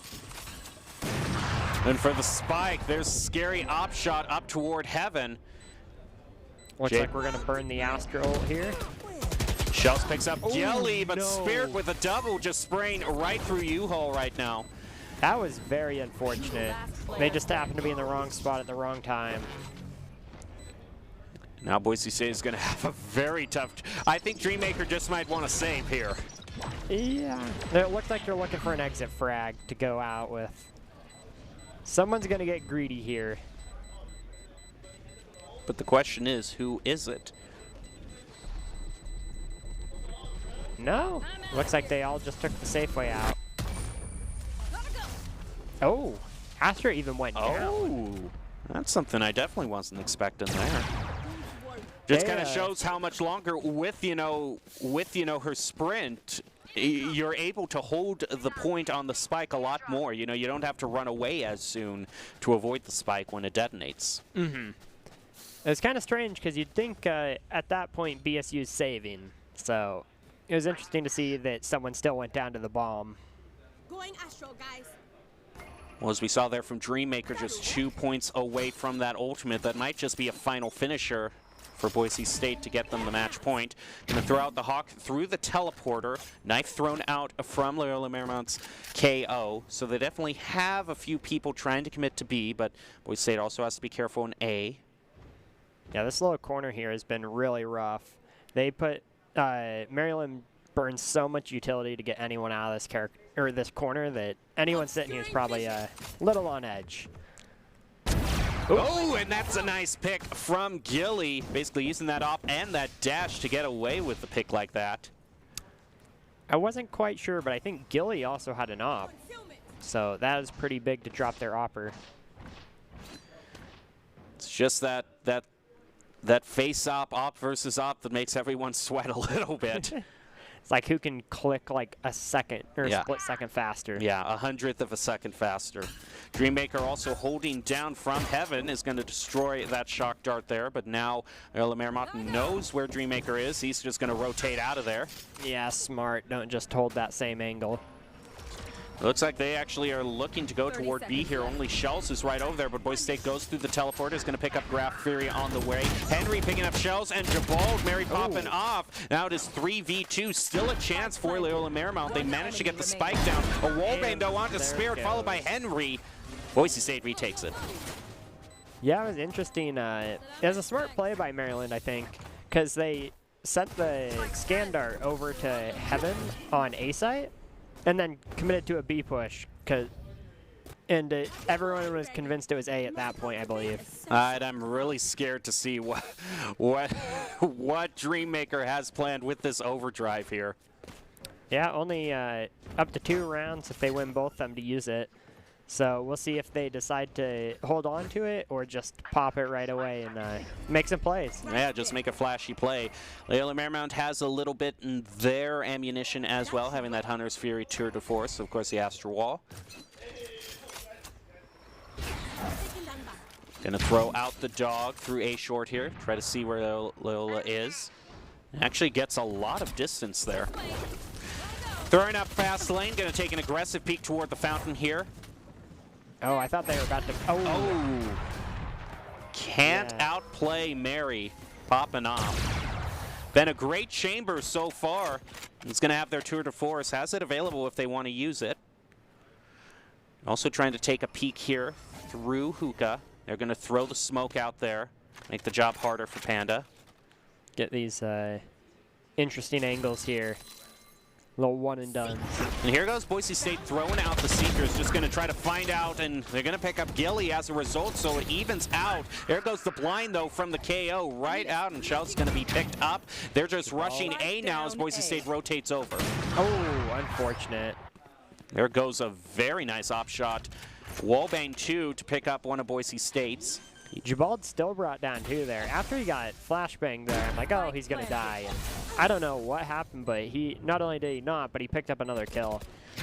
And for the spike, there's a scary op shot up toward heaven. Looks like we're going to burn the Astral here. Shells picks up Jelly, but Spirit with a double just spraying right through U-Haul right now. That was very unfortunate. They just happened to be in the wrong spot at the wrong time. Now Boise State is going to have a very tough... I think Dreammaker just might want to save here. Yeah. It looks like they're looking for an exit frag to go out with. Someone's going to get greedy here. But the question is, who is it? No. Looks like they all just took the safe way out. Oh. Astra even went down. Oh. That's something I definitely wasn't expecting there. Just kind of shows how much longer with her sprint, you're able to hold the point on the spike a lot more. You know, you don't have to run away as soon to avoid the spike when it detonates. Mm-hmm. It's kind of strange because you'd think at that point BSU's saving. So it was interesting to see that someone still went down to the bomb. Going Astro, guys. Well, as we saw there from Dreammaker, just 2 points away from that ultimate. That might just be a final finisher for Boise State to get them the match point. Gonna throw out the Hawk through the teleporter. Knife thrown out from Loyola Marymount's KO. So they definitely have a few people trying to commit to B, but Boise State also has to be careful in A. Yeah, this little corner here has been really rough. They put Maryland burns so much utility to get anyone out of this character or this corner that anyone sitting here is probably a little on edge. Oh, and that's a nice pick from Gilly, basically using that op and that dash to get away with the pick like that. I wasn't quite sure, but I think Gilly also had an op, so that is pretty big to drop their opper. It's just that face op versus op that makes everyone sweat a little bit. It's like who can click like a second or a split second faster. Yeah, 100th of a second faster. Dreammaker also holding down from heaven is going to destroy that shock dart there, but now Loyola Marymount knows where Dreammaker is. He's just going to rotate out of there. Yeah, smart. Don't just hold that same angle. Looks like they actually are looking to go toward B here. Only Shells is right over there, but Boise State goes through the teleporter. Is going to pick up Graph Fury on the way. Henry picking up Shells, and Jabald, Mary popping off. Now it is 3v2. Still a chance for Loyola Marymount. They managed to get the spike down. A wallbang, though, onto Spirit, followed by Henry. Boise State retakes it. Yeah, it was interesting. It was a smart play by Maryland, I think, because they sent the scan dart over to Heaven on A site, and then committed to a B push, and everyone was convinced it was A at that point, I believe. And I'm really scared to see what Dreammaker has planned with this overdrive here. Yeah, only up to 2 rounds if they win both of them to use it. So we'll see if they decide to hold on to it or just pop it right away and make some plays. Yeah, just make a flashy play. Loyola Marymount has a little bit in their ammunition as well, having that Hunter's Fury tour de force, of course the Astro Wall. Gonna throw out the dog through A short here, try to see where Loyola is. Actually gets a lot of distance there. Throwing up fast lane, gonna take an aggressive peek toward the fountain here. Oh, I thought they were about to. Oh. Can't outplay Mary, popping off. Been a great chamber so far. It's going to have their tour de force. Has it available if they want to use it. Also trying to take a peek here through Hookah. They're going to throw the smoke out there, make the job harder for Panda. Get these interesting angles here. Little one and done. And here goes Boise State throwing out the Seekers, just going to try to find out, and they're going to pick up Gilly as a result, so it evens out. There goes the blind, though, from the KO right out, and Shout's going to be picked up. They're just rushing A now as Boise State rotates over. Oh, unfortunate. There goes a very nice op shot. Wallbang 2 to pick up one of Boise State's. Jabald still brought down 2 there. After he got flashbanged there, I'm like, oh, he's going to die. And I don't know what happened, but he not only did he not, but he picked up another kill.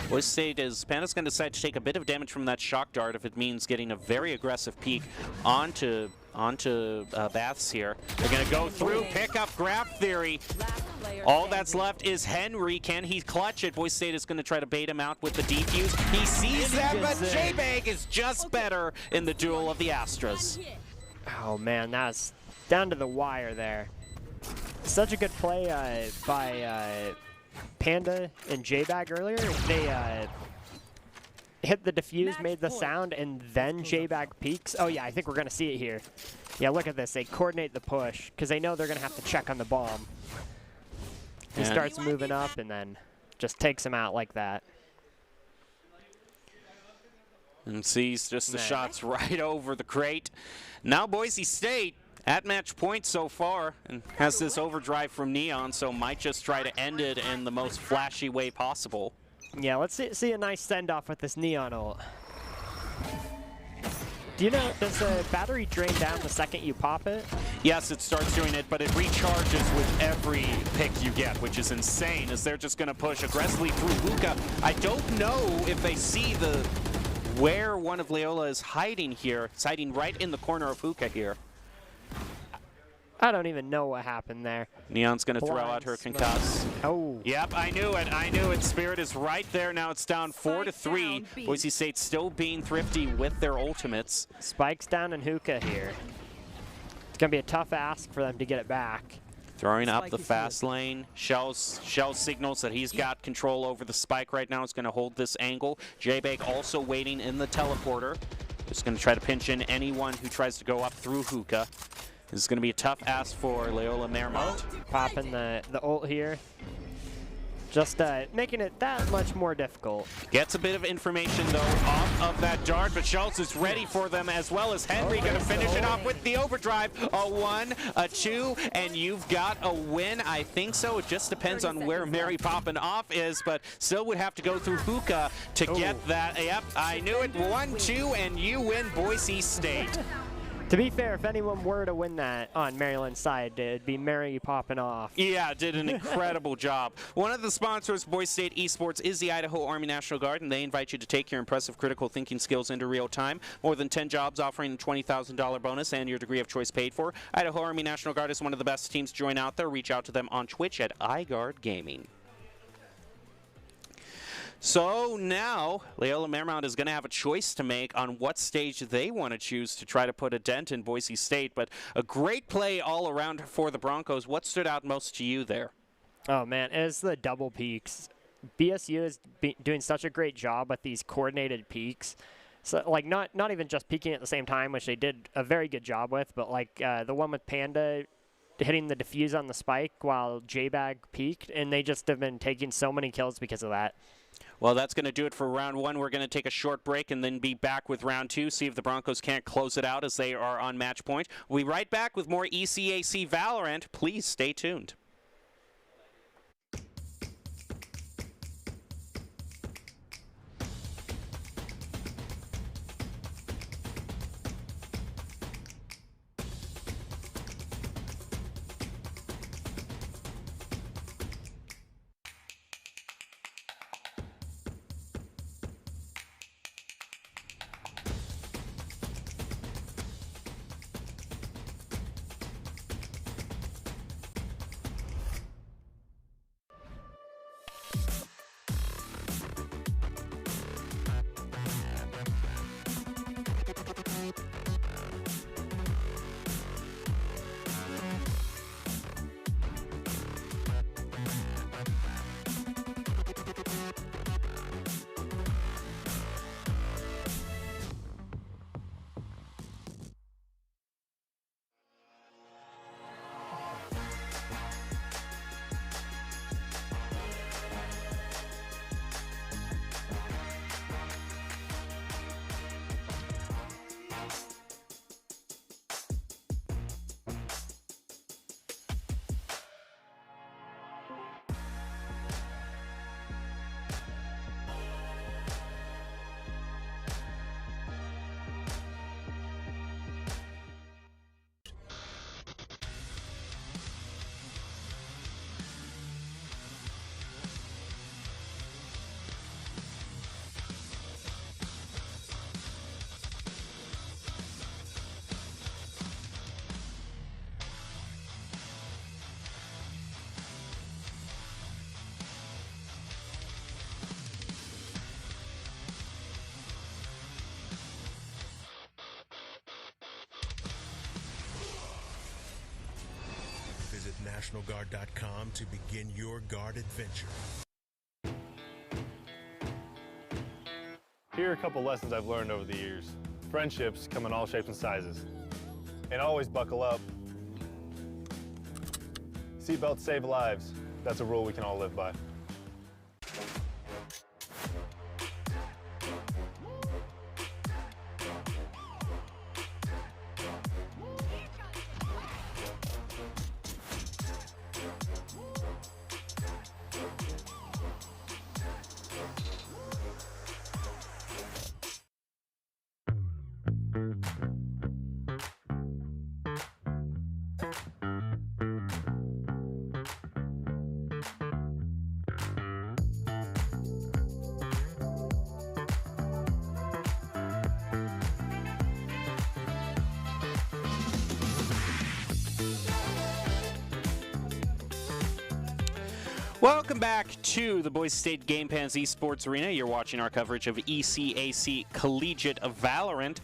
Boise State is, Panda's going to decide to take a bit of damage from that shock dart if it means getting a very aggressive peek onto Baths here. They're going to go through, pick up Graph Theory. All that's left is Henry. Can he clutch it? Boise State is going to try to bait him out with the defuse. He sees that, but J-Bag is just better in the duel of the Astras. Oh, man, that's down to the wire there. Such a good play by Panda and J-Bag earlier. They hit the defuse, made the sound, and then J-Bag peaks. Oh, yeah, I think we're going to see it here. Yeah, look at this. They coordinate the push because they know they're going to have to check on the bomb. He starts moving up and then just takes him out like that. And sees just the shots right over the crate. Now Boise State at match point so far and has this overdrive from Neon, so might just try to end it in the most flashy way possible. Yeah, let's see a nice send-off with this Neon ult. Do you know, does the battery drain down the second you pop it? Yes, it starts doing it, but it recharges with every pick you get, which is insane, as they're just going to push aggressively through Hookah. I don't know if they see where one of Loyola is hiding here. It's hiding right in the corner of Hookah here. I don't even know what happened there. Neon's going to throw Blind out her smoke. concuss. Oh. Yep, I knew it. I knew it. Spirit is right there. Now it's down 4-3. down, B. Boise State still being thrifty with their ultimates. Spikes down in hookah here. It's going to be a tough ask for them to get it back. Throwing up Spike the is fast lane. Shell signals that he's got control over the spike right now. He's going to hold this angle. J-Bake also waiting in the teleporter. Just going to try to pinch in anyone who tries to go up through hookah. This is going to be a tough ask for Loyola Marymount. Popping the ult here. Just making it that much more difficult. Gets a bit of information, though, off of that dart, but Schultz is ready for them, as well as Henry. Going to finish it off with the overdrive. A 1, a 2, and you've got a win. I think so. It just depends on where Mary popping off is, but still would have to go through hookah to get that. Yep, I knew it. 1, 2, and you win Boise State. To be fair, if anyone were to win that on Maryland's side, it'd be Mary popping off. Yeah, did an incredible job. One of the sponsors of Boise State Esports is the Idaho Army National Guard, and they invite you to take your impressive critical thinking skills into real time. More than 10 jobs offering a $20,000 bonus and your degree of choice paid for. Idaho Army National Guard is one of the best teams to join out there. Reach out to them on Twitch at iGuard Gaming. So now, Loyola Marymount is going to have a choice to make on what stage they want to choose to try to put a dent in Boise State. But a great play all around for the Broncos. What stood out most to you there? Oh, man, it's the double peaks. BSU is doing such a great job with these coordinated peaks. So, like, not even just peaking at the same time, which they did a very good job with, but, like, the one with Panda hitting the defuse on the spike while J-Bag peaked, and they just have been taking so many kills because of that. Well, that's going to do it for round 1. We're going to take a short break and then be back with round 2, see if the Broncos can't close it out as they are on match point. We'll be right back with more ECAC Valorant. Please stay tuned. Visit NationalGuard.com to begin your guard adventure. Here are a couple lessons I've learned over the years. Friendships come in all shapes and sizes. And always buckle up. Seatbelts save lives. That's a rule we can all live by. Welcome back to the Boise State Game Pans Esports Arena. You're watching our coverage of ECAC Collegiate Valorant.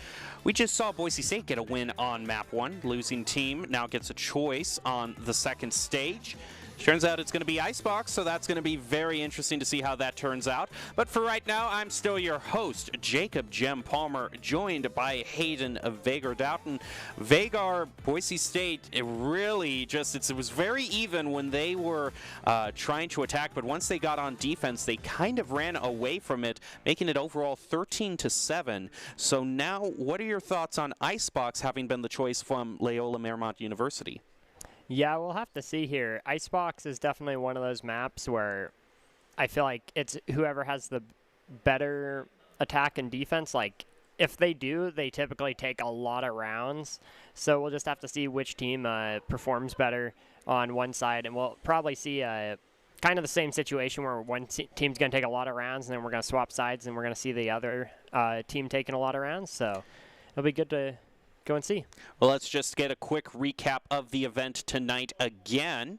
We just saw Boise State get a win on Map 1. Losing team now gets a choice on the second stage. Turns out it's going to be Icebox, so that's going to be very interesting to see how that turns out. But for right now, I'm still your host, Jacob Jem Palmer, joined by Hayden Vagar Doughton. Vagar, Boise State, it really just, it was very even when they were trying to attack, but once they got on defense, they kind of ran away from it, making it overall 13-7. So now, what are your thoughts on Icebox having been the choice from Loyola Marymount University? Yeah, we'll have to see here. Icebox is definitely one of those maps where I feel like it's whoever has the better attack and defense. Like, if they do, they typically take a lot of rounds. So we'll just have to see which team performs better on one side. And we'll probably see kind of the same situation where one team's going to take a lot of rounds, and then we're going to swap sides, and we're going to see the other team taking a lot of rounds. So it'll be good to go and see. Well, let's just get a quick recap of the event tonight again.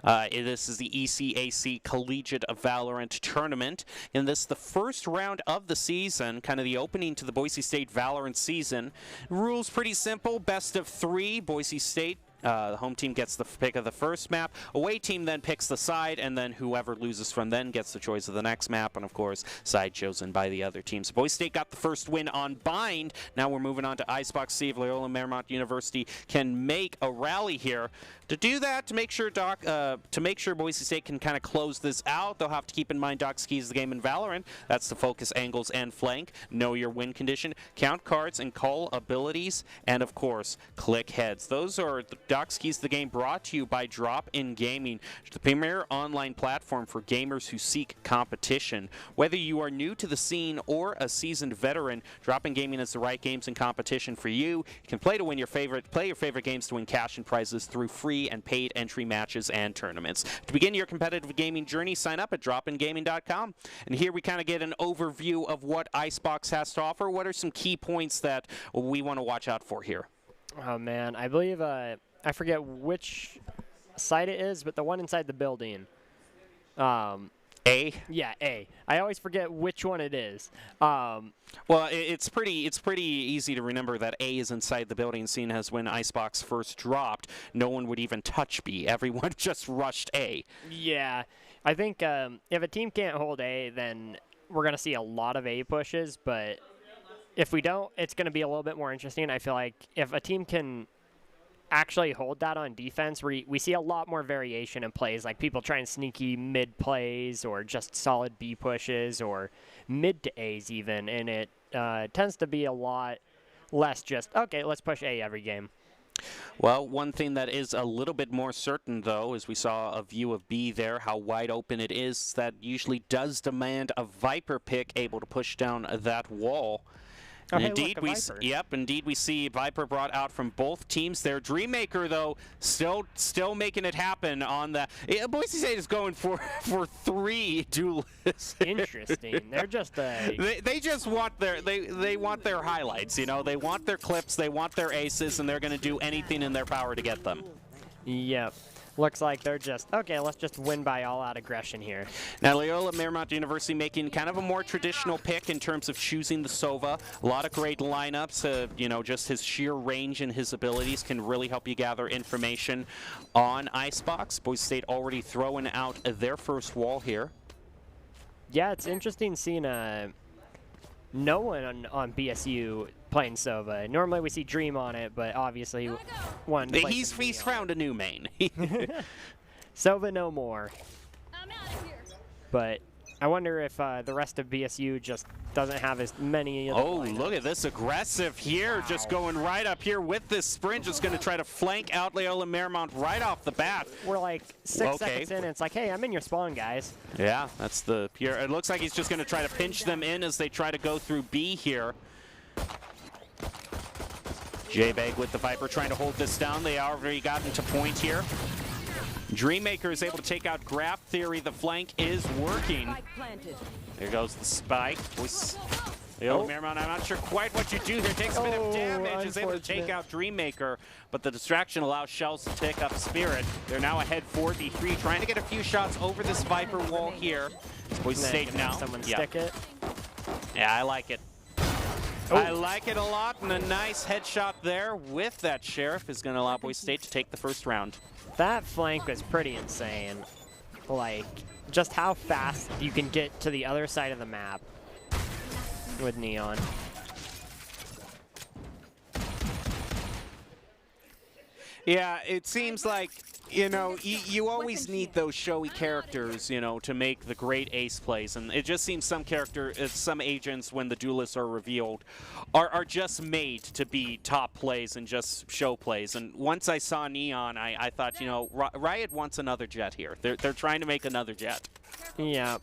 This is the ECAC Collegiate Valorant Tournament, and this is the first round of the season, kind of the opening to the Boise State Valorant season. Rules pretty simple, best of 3, Boise State. The home team gets the pick of the first map. Away team then picks the side, and then whoever loses from then gets the choice of the next map, and of course, side chosen by the other team. So Boise State got the first win on Bind. Now we're moving on to Icebox. See if Loyola Marymount University can make a rally here. To do that, to make sure Boise State can kind of close this out, they'll have to keep in mind Doc's keys to the game in Valorant. That's to focus angles and flank, know your win condition, count cards and call abilities, and of course, click heads. Those are the Doc's keys to the game, brought to you by Drop In Gaming, the premier online platform for gamers who seek competition. Whether you are new to the scene or a seasoned veteran, Drop In Gaming is the right games and competition for you. You can play your favorite games to win cash and prizes through free and paid entry matches and tournaments. To begin your competitive gaming journey, sign up at dropingaming.com. And here we kind of get an overview of what Icebox has to offer. What are some key points that we want to watch out for here? Oh, man. I believe, I forget which site it is, but the one inside the building. A? Yeah, A. I always forget which one it is. Well, it's pretty easy to remember that A is inside the building, seeing as when Icebox first dropped, no one would even touch B. Everyone just rushed A. Yeah. I think if a team can't hold A, then we're going to see a lot of A pushes, but if we don't, it's going to be a little bit more interesting. I feel like if a team can actually hold that on defense, we see a lot more variation in plays, like people trying sneaky mid plays or just solid B pushes or mid to A's even, and it tends to be a lot less just, okay, let's push A every game. Well, one thing that is a little bit more certain, though, is we saw a view of B there, how wide open it is. That usually does demand a Viper pick able to push down that wall. Oh, And hey, indeed we see Viper brought out from both teams there. Dreammaker, though, still making it happen on the. Boise State is going for 3 duelists. Interesting. They're just they just want they want their highlights. You know, they want their clips, they want their aces, and they're going to do anything in their power to get them. Yep. Looks like they're just, okay, let's just win by all-out aggression here. Now, Loyola Marymount University making kind of a more traditional pick in terms of choosing the Sova. A lot of great lineups. You know, just his sheer range and his abilities can really help you gather information on Icebox. Boise State already throwing out their first wall here. Yeah, it's interesting seeing no one on BSU playing Sova. Normally we see Dream on it, but obviously one. He's found a new main. Sova no more. I'm out of here. But I wonder if the rest of BSU just doesn't have as many. Oh, look at this aggressive here, Wow. just going right up here with this sprint, just going to try to flank out Loyola Marymount right off the bat. We're like 6 seconds in, and it's like, hey, I'm in your spawn, guys. Yeah, that's the pure. It looks like he's just going to try to pinch them in as they try to go through B here. J-Bag with the Viper trying to hold this down. They already gotten to point here. Dreammaker is able to take out Graph Theory. The flank is working. There goes the spike. Loyola Marymount, I'm not sure quite what you do here. Takes a bit of damage, is able to take unfortunate. out Dreammaker, but the distraction allows Shells to pick up Spirit. They're now ahead 4v3, trying to get a few shots over this Viper wall here. Boise State now. Someone stick it. Yeah, I like it. I like it a lot, and a nice headshot there with that Sheriff is going to allow Boise State to take the first round. That flank was pretty insane. Like, just how fast you can get to the other side of the map with Neon. Yeah, it seems like, you know, you always need those showy characters, you know, to make the great ace plays. And it just seems some agents, when the duelists are revealed, are just made to be top plays and just show plays. And once I saw Neon, I thought, you know, Riot wants another Jet here. They're trying to make another Jet. Yeah.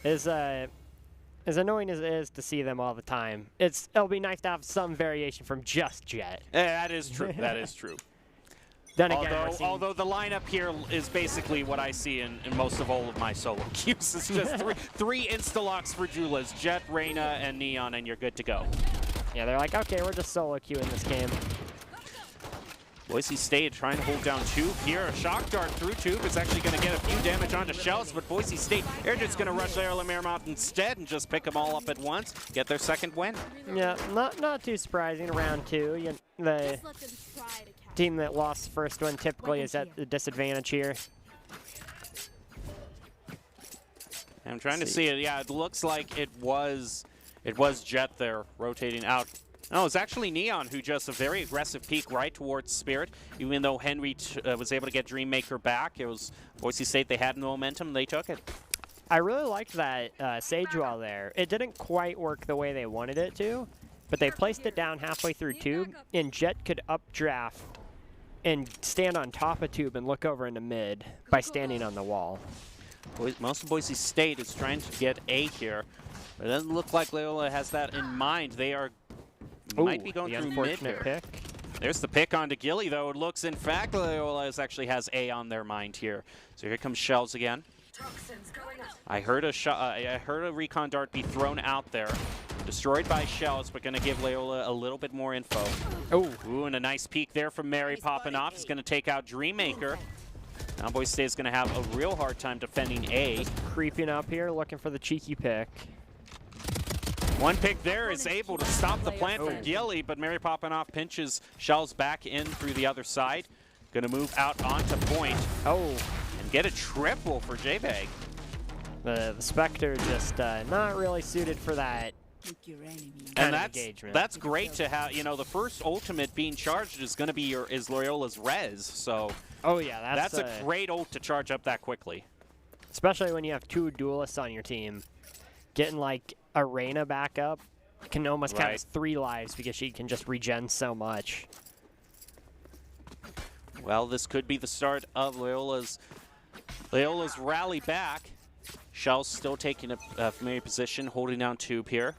As annoying as it is to see them all the time, it'll be nice to have some variation from just Jet. Yeah, that is true. That is true. Then again, although the lineup here is basically what I see in most of all of my solo queues. It's just three insta-locks for Julas, Jet, Reyna, and Neon, and you're good to go. Yeah, they're like, okay, we're just solo queuing this game. Boise State trying to hold down Tube here. A shock dart through Tube is actually going to get a few damage onto Shells, but Boise State, they're just going to rush Loyola Marymount instead and just pick them all up at once, get their second win. Yeah, not too surprising. Round two, the team that lost the first one typically is at the disadvantage here. I'm trying to see it. Yeah, it looks like it was Jet there rotating out. No, it's actually Neon who just a very aggressive peek right towards Spirit. Even though Henry was able to get Dreammaker back, it was Boise State. They had momentum. They took it. I really liked that Sage Wall there. It didn't quite work the way they wanted it to, but they placed it down halfway through Tube, and Jet could updraft and stand on top of Tube and look over into mid by standing on the wall. Most of Boise State is trying to get A here, but it doesn't look like Loyola has that in mind. They might be going through mid here. Pick. There's the pick onto Gilly, though. It looks, in fact, Loyola actually has A on their mind here. So here comes Shells again. I heard a recon dart be thrown out there. Destroyed by Shells, but going to give Loyola a little bit more info. Ooh, and a nice peek there from Mary popping off. He's going to take out Dreammaker. Now Boise State is going to have a real hard time defending A. Just creeping up here, looking for the cheeky pick. One pick there is able to stop the plant from Gilly, but Mary popping off pinches Shells back in through the other side. Going to move out onto point. And get a triple for J-Bag. The Spectre just not really suited for that. And that's great to have. You know, the first ultimate being charged is going to be Loyola's res. So that's a great ult to charge up that quickly. Especially when you have two duelists on your team. Getting like a Reyna back up can almost count as 3 lives because she can just regen so much. Well, this could be the start of Loyola's rally back. Shell's still taking a familiar position, holding down Tube here.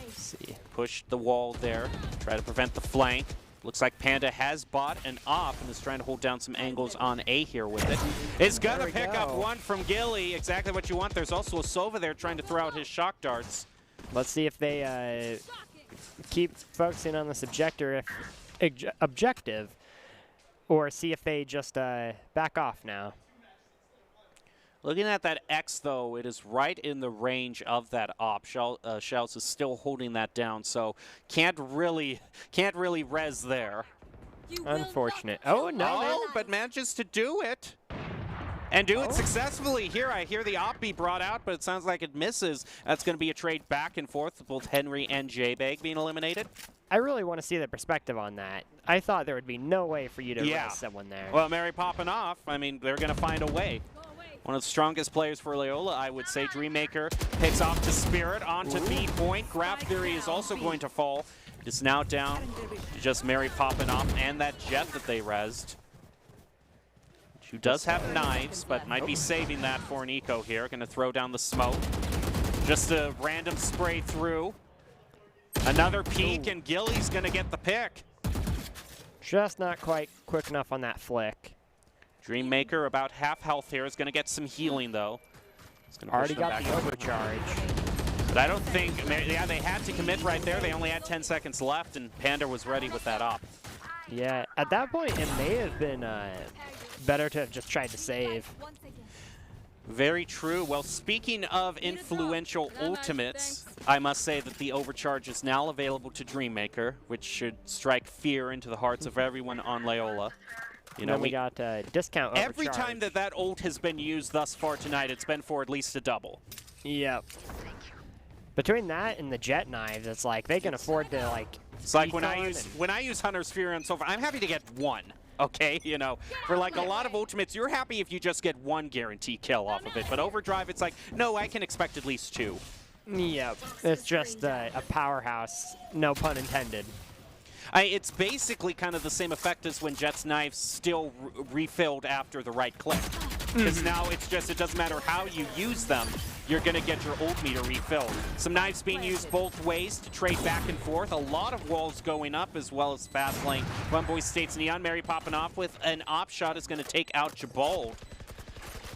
Let's see, push the wall there, try to prevent the flank. Looks like Panda has bought an off and is trying to hold down some angles on A here with it. It's going to pick up one from Gilly, exactly what you want. There's also a Sova there trying to throw out his shock darts. Let's see if they keep focusing on this objective, or see if they just back off now. Looking at that X, though, it is right in the range of that op. Shells is still holding that down, so can't really res there. Unfortunate. Oh, no. Oh, but manages to do it. And do it successfully. Here, I hear the op be brought out, but it sounds like it misses. That's going to be a trade back and forth with both Henry and J-Bag being eliminated. I really want to see the perspective on that. I thought there would be no way for you to res someone there. Well, Mary popping off. I mean, they're going to find a way. One of the strongest players for Loyola, I would say. Dreammaker picks off to Spirit onto B point. Grab Theory is also going to fall. It's now down to just Mary popping off and that Jet that they rezzed. Who does have knives, but might be saving that for an eco here. Going to throw down the smoke. Just a random spray through. Another peek, and Gilly's going to get the pick. Just not quite quick enough on that flick. Dreammaker about half health here, is going to get some healing though. Already got the overcharge. But I don't think, yeah, they had to commit right there. They only had 10 seconds left, and Panda was ready with that op. Yeah, at that point, it may have been better to have just tried to save. Very true. Well, speaking of influential ultimates, I must say that the overcharge is now available to Dreammaker, which should strike fear into the hearts of everyone on Leola. You know, we got discount overcharge. Every time that ult has been used thus far tonight, it's been for at least a double. Yep. Between that and the jet knives, it's like they can afford to like. It's like when I use Hunter's Fury and so forth, I'm happy to get one. Okay, you know, for like a lot of ultimates, you're happy if you just get one guarantee kill off of it. But Overdrive, it's like, no, I can expect at least 2. Yep, it's just a powerhouse, no pun intended. It's basically kind of the same effect as when Jet's knives still refilled after the right click. Because now it's just, it doesn't matter how you use them, you're going to get your ult meter refilled. Some knives being used both ways to trade back and forth. A lot of walls going up as well as fast lane. One Boy State's Neon Mary popping off with an op shot is going to take out Jabald.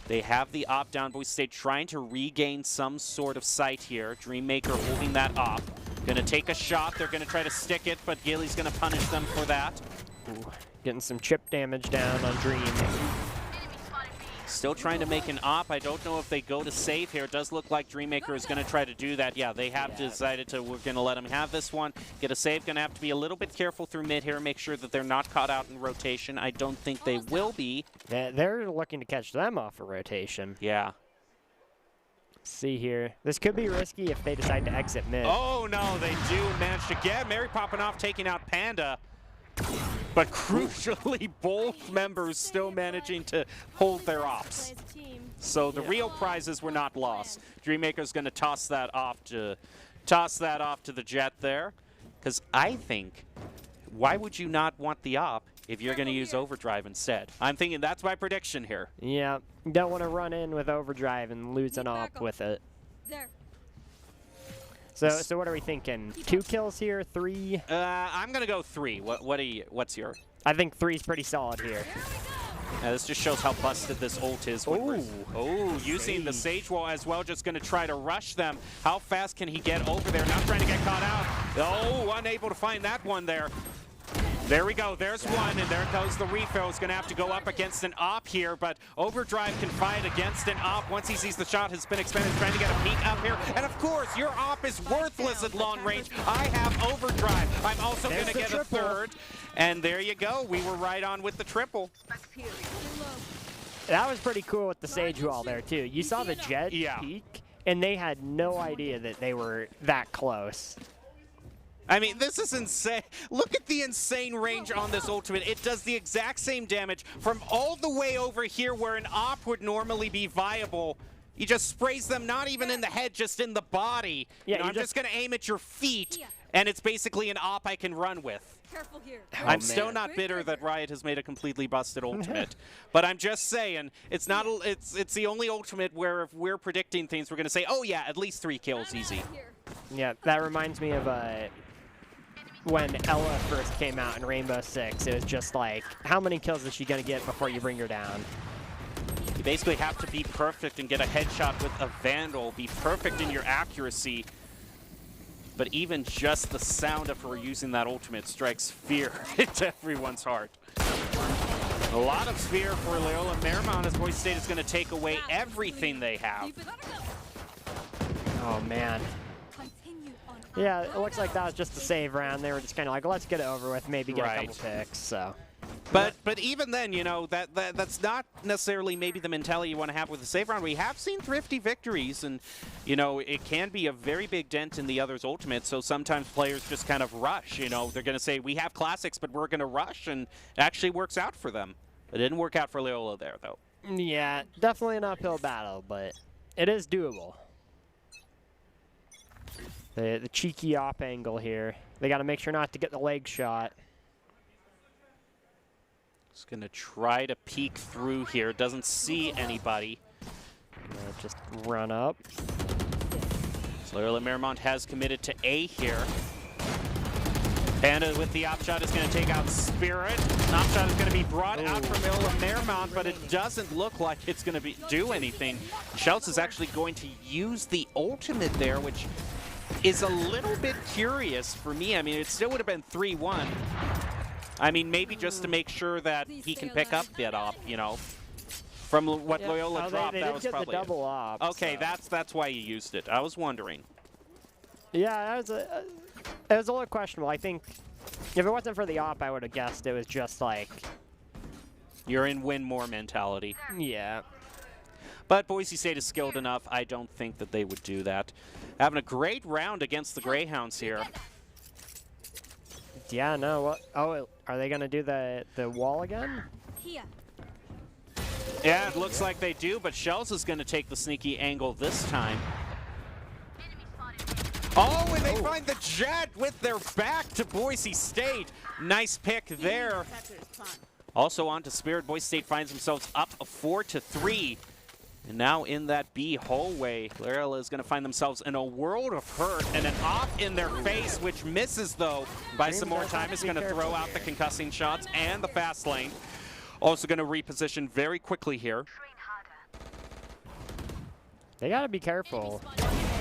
They have the op down. Boy State trying to regain some sort of sight here. Dreammaker holding that op. Going to take a shot. They're going to try to stick it, but Gilly's going to punish them for that. Ooh, getting some chip damage down on Dream. Still trying to make an op. I don't know if they go to save here. It does look like Dreammaker is going to try to do that. Yeah, they have decided to, we're going to let him have this one. Get a save. Going to have to be a little bit careful through mid here. Make sure that they're not caught out in rotation. I don't think they will be. They're looking to catch them off a rotation. Yeah. Let's see here. This could be risky if they decide to exit mid. Oh, no, they do manage to get Mary popping off, taking out Panda. But crucially, both members still managing to hold their ops. So the real prizes were not lost. Dreammaker's going to toss that off to the Jet there. Because I think, why would you not want the op if you're going to use Overdrive instead? I'm thinking that's my prediction here. Yeah, don't want to run in with Overdrive and lose an op with it. So what are we thinking? 2 kills here, 3? I'm gonna go 3. What's your? I think 3 is pretty solid here. This just shows how busted this ult is. Oh, using the Sage Wall as well, just gonna try to rush them. How fast can he get over there? Not trying to get caught out. Oh, unable to find that one there. There we go, there's one, and there goes the refill. He's gonna have to go up against an op here, but Overdrive can fight against an op once he sees the shot has been expended, trying to get a peek up here. And of course, your op is worthless at long range. I have Overdrive. I'm also gonna get a 3rd. And there you go, we were right on with the triple. That was pretty cool with the Sage Wall there too. You saw the Jet peek, and they had no idea that they were that close. I mean, this is insane. Look at the insane range on this ultimate. It does the exact same damage from all the way over here where an op would normally be viable. He just sprays them not even in the head, just in the body. Yeah, I'm just going to aim at your feet, and it's basically an op I can run with. Careful here. I'm still not bitter that Riot has made a completely busted ultimate, but I'm just saying it's not. It's the only ultimate where if we're predicting things, we're going to say, oh yeah, at least 3 kills, easy. Yeah, that reminds me of when Ella first came out in Rainbow Six. It was just like, how many kills is she going to get before you bring her down? You basically have to be perfect and get a headshot with a Vandal, be perfect in your accuracy. But even just the sound of her using that ultimate strikes fear into everyone's heart. A lot of fear for Leola Marymount as Boy State is going to take away everything they have. Oh, man. Yeah, it looks like that was just a save round. They were just kind of like, let's get it over with, maybe get a couple picks, so. But even then, you know, that's not necessarily maybe the mentality you want to have with a save round. We have seen thrifty victories, and, you know, it can be a very big dent in the other's ultimate, so sometimes players just kind of rush, you know. They're going to say, we have classics, but we're going to rush, and it actually works out for them. It didn't work out for Leola there, though. Yeah, definitely an uphill battle, but it is doable. The cheeky op angle here. They got to make sure not to get the leg shot. Just going to try to peek through here. Doesn't see anybody. Just run up. So Leola Marymount has committed to A here. Panda with the op shot is going to take out Spirit. Op shot is going to be brought out from Ill and Mermont, but it doesn't look like it's going to do anything. Shells is actually going to use the ultimate there, which is a little bit curious for me. I mean, it still would have been 3-1. I mean, maybe just to make sure that he can pick up that op, you know. From what Loyola dropped, that was probably the double op. Okay, so. that's why you used it. I was wondering. Yeah, it was a little questionable. I think if it wasn't for the op, I would have guessed it was just like... You're in win more mentality. Yeah. But Boise State is skilled enough. I don't think that they would do that. Having a great round against the Greyhounds here. Yeah, no. What? Oh, are they going to do the wall again? Here. Yeah, it looks like they do, but Shells is going to take the sneaky angle this time. Oh, and they find the Jet with their back to Boise State. Nice pick there. Also on to Spirit. Boise State finds themselves up 4-3. And now in that B hallway, Loyola is going to find themselves in a world of hurt, and an op in their face, which misses though by some more time. Is going to throw out the concussing shots and the fast lane. Also going to reposition very quickly here. They got to be careful.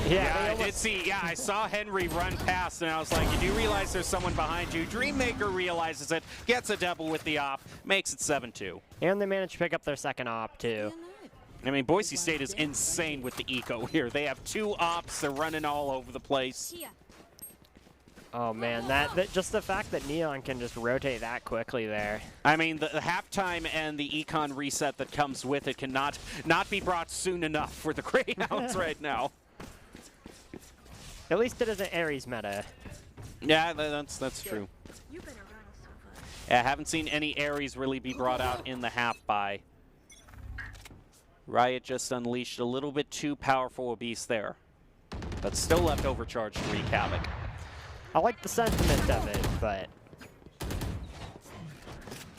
Yeah, I did see. Yeah, I saw Henry run past, and I was like, you do realize there's someone behind you. Dreammaker realizes it, gets a double with the op, makes it 7-2. And they managed to pick up their second op, too. I mean, Boise State is insane with the eco here. They have 2 ops. They're running all over the place. Oh, man, that just the fact that Neon can just rotate that quickly there. I mean, the halftime and the econ reset that comes with it cannot not be brought soon enough for the Greyhounds right now. At least it isn't Ares meta. Yeah, that's true. Yeah, I haven't seen any Ares really be brought out in the half by. Riot just unleashed a little bit too powerful a beast there. But still left overcharged to wreak havoc. I like the sentiment of it, but...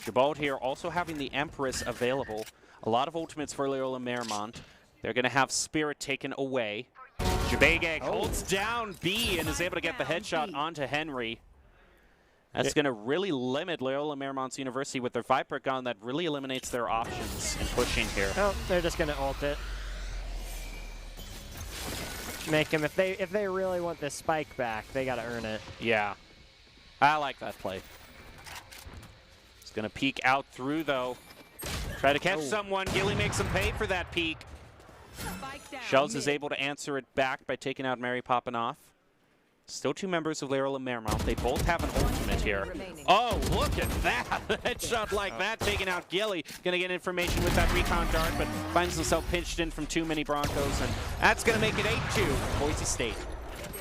Jabald here also having the Empress available. A lot of ultimates for Loyola Marymount. They're going to have Spirit taken away. Jabegeg holds down B and is able to get the headshot onto Henry. That's going to really limit Loyola Marymount University with their Viper gun. That really eliminates their options in pushing here. Oh, they're just going to ult it. Make him, if they really want this spike back, they got to earn it. Yeah. I like that play. He's going to peek out through, though. Try to catch someone. Gilly makes him pay for that peek. Shells is able to answer it back by taking out Mary popping off. Still 2 members of Loyola Marymount. They both have an ultimate here. Oh, look at that. Headshot like that, taking out Gilly. Going to get information with that recon dart, but finds himself pinched in from too many Broncos, and that's going to make it 8-2, Boise State.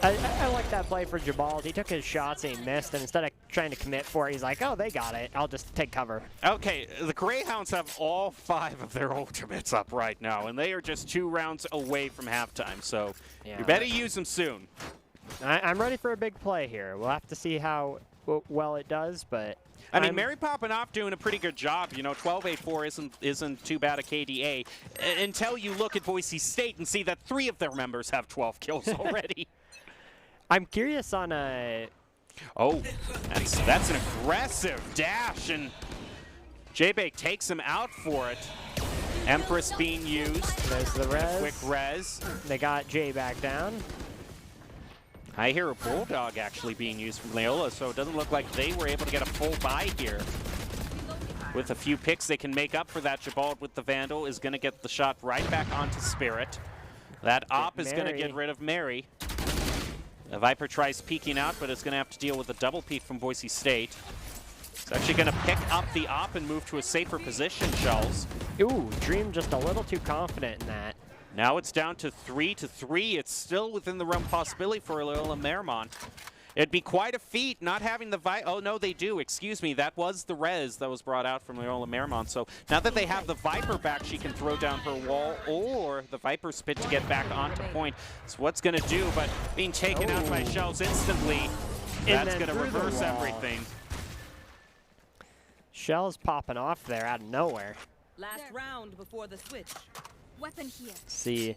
I like that play for Jabald. He took his shots and he missed, and instead of trying to commit for it, he's like, oh, they got it. I'll just take cover. Okay, the Greyhounds have all 5 of their ultimates up right now, and they are just 2 rounds away from halftime, so you better use them soon. I'm ready for a big play here. We'll have to see how well it does, but... I mean, Mary popping off doing a pretty good job. You know, 12-8-4 isn't too bad a KDA until you look at Boise State and see that 3 of their members have 12 kills already. I'm curious on Oh, that's an aggressive dash, and J-Bake takes him out for it. Empress being used. There's the res. Quick res. They got Jay back down. I hear a Bulldog actually being used from Loyola, so it doesn't look like they were able to get a full buy here. With a few picks, they can make up for that. Jabald with the Vandal is going to get the shot right back onto Spirit. That op is going to get rid of Mary. The Viper tries peeking out, but it's going to have to deal with a double peek from Boise State. It's actually going to pick up the op and move to a safer position, Shells. Ooh, Dream just a little too confident in that. Now it's down to 3-3. It's still within the realm possibility for Loyola Marymount. It'd be quite a feat not having the Oh, no, they do. Excuse me. That was the res that was brought out from Loyola Marymount. So now that they have the Viper back, she can throw down her wall or the Viper spit to get back onto point. That's what's going to do, but being taken out by Shells instantly, that's going to reverse everything. Shells popping off there out of nowhere. Last round before the switch. Weapon here. See.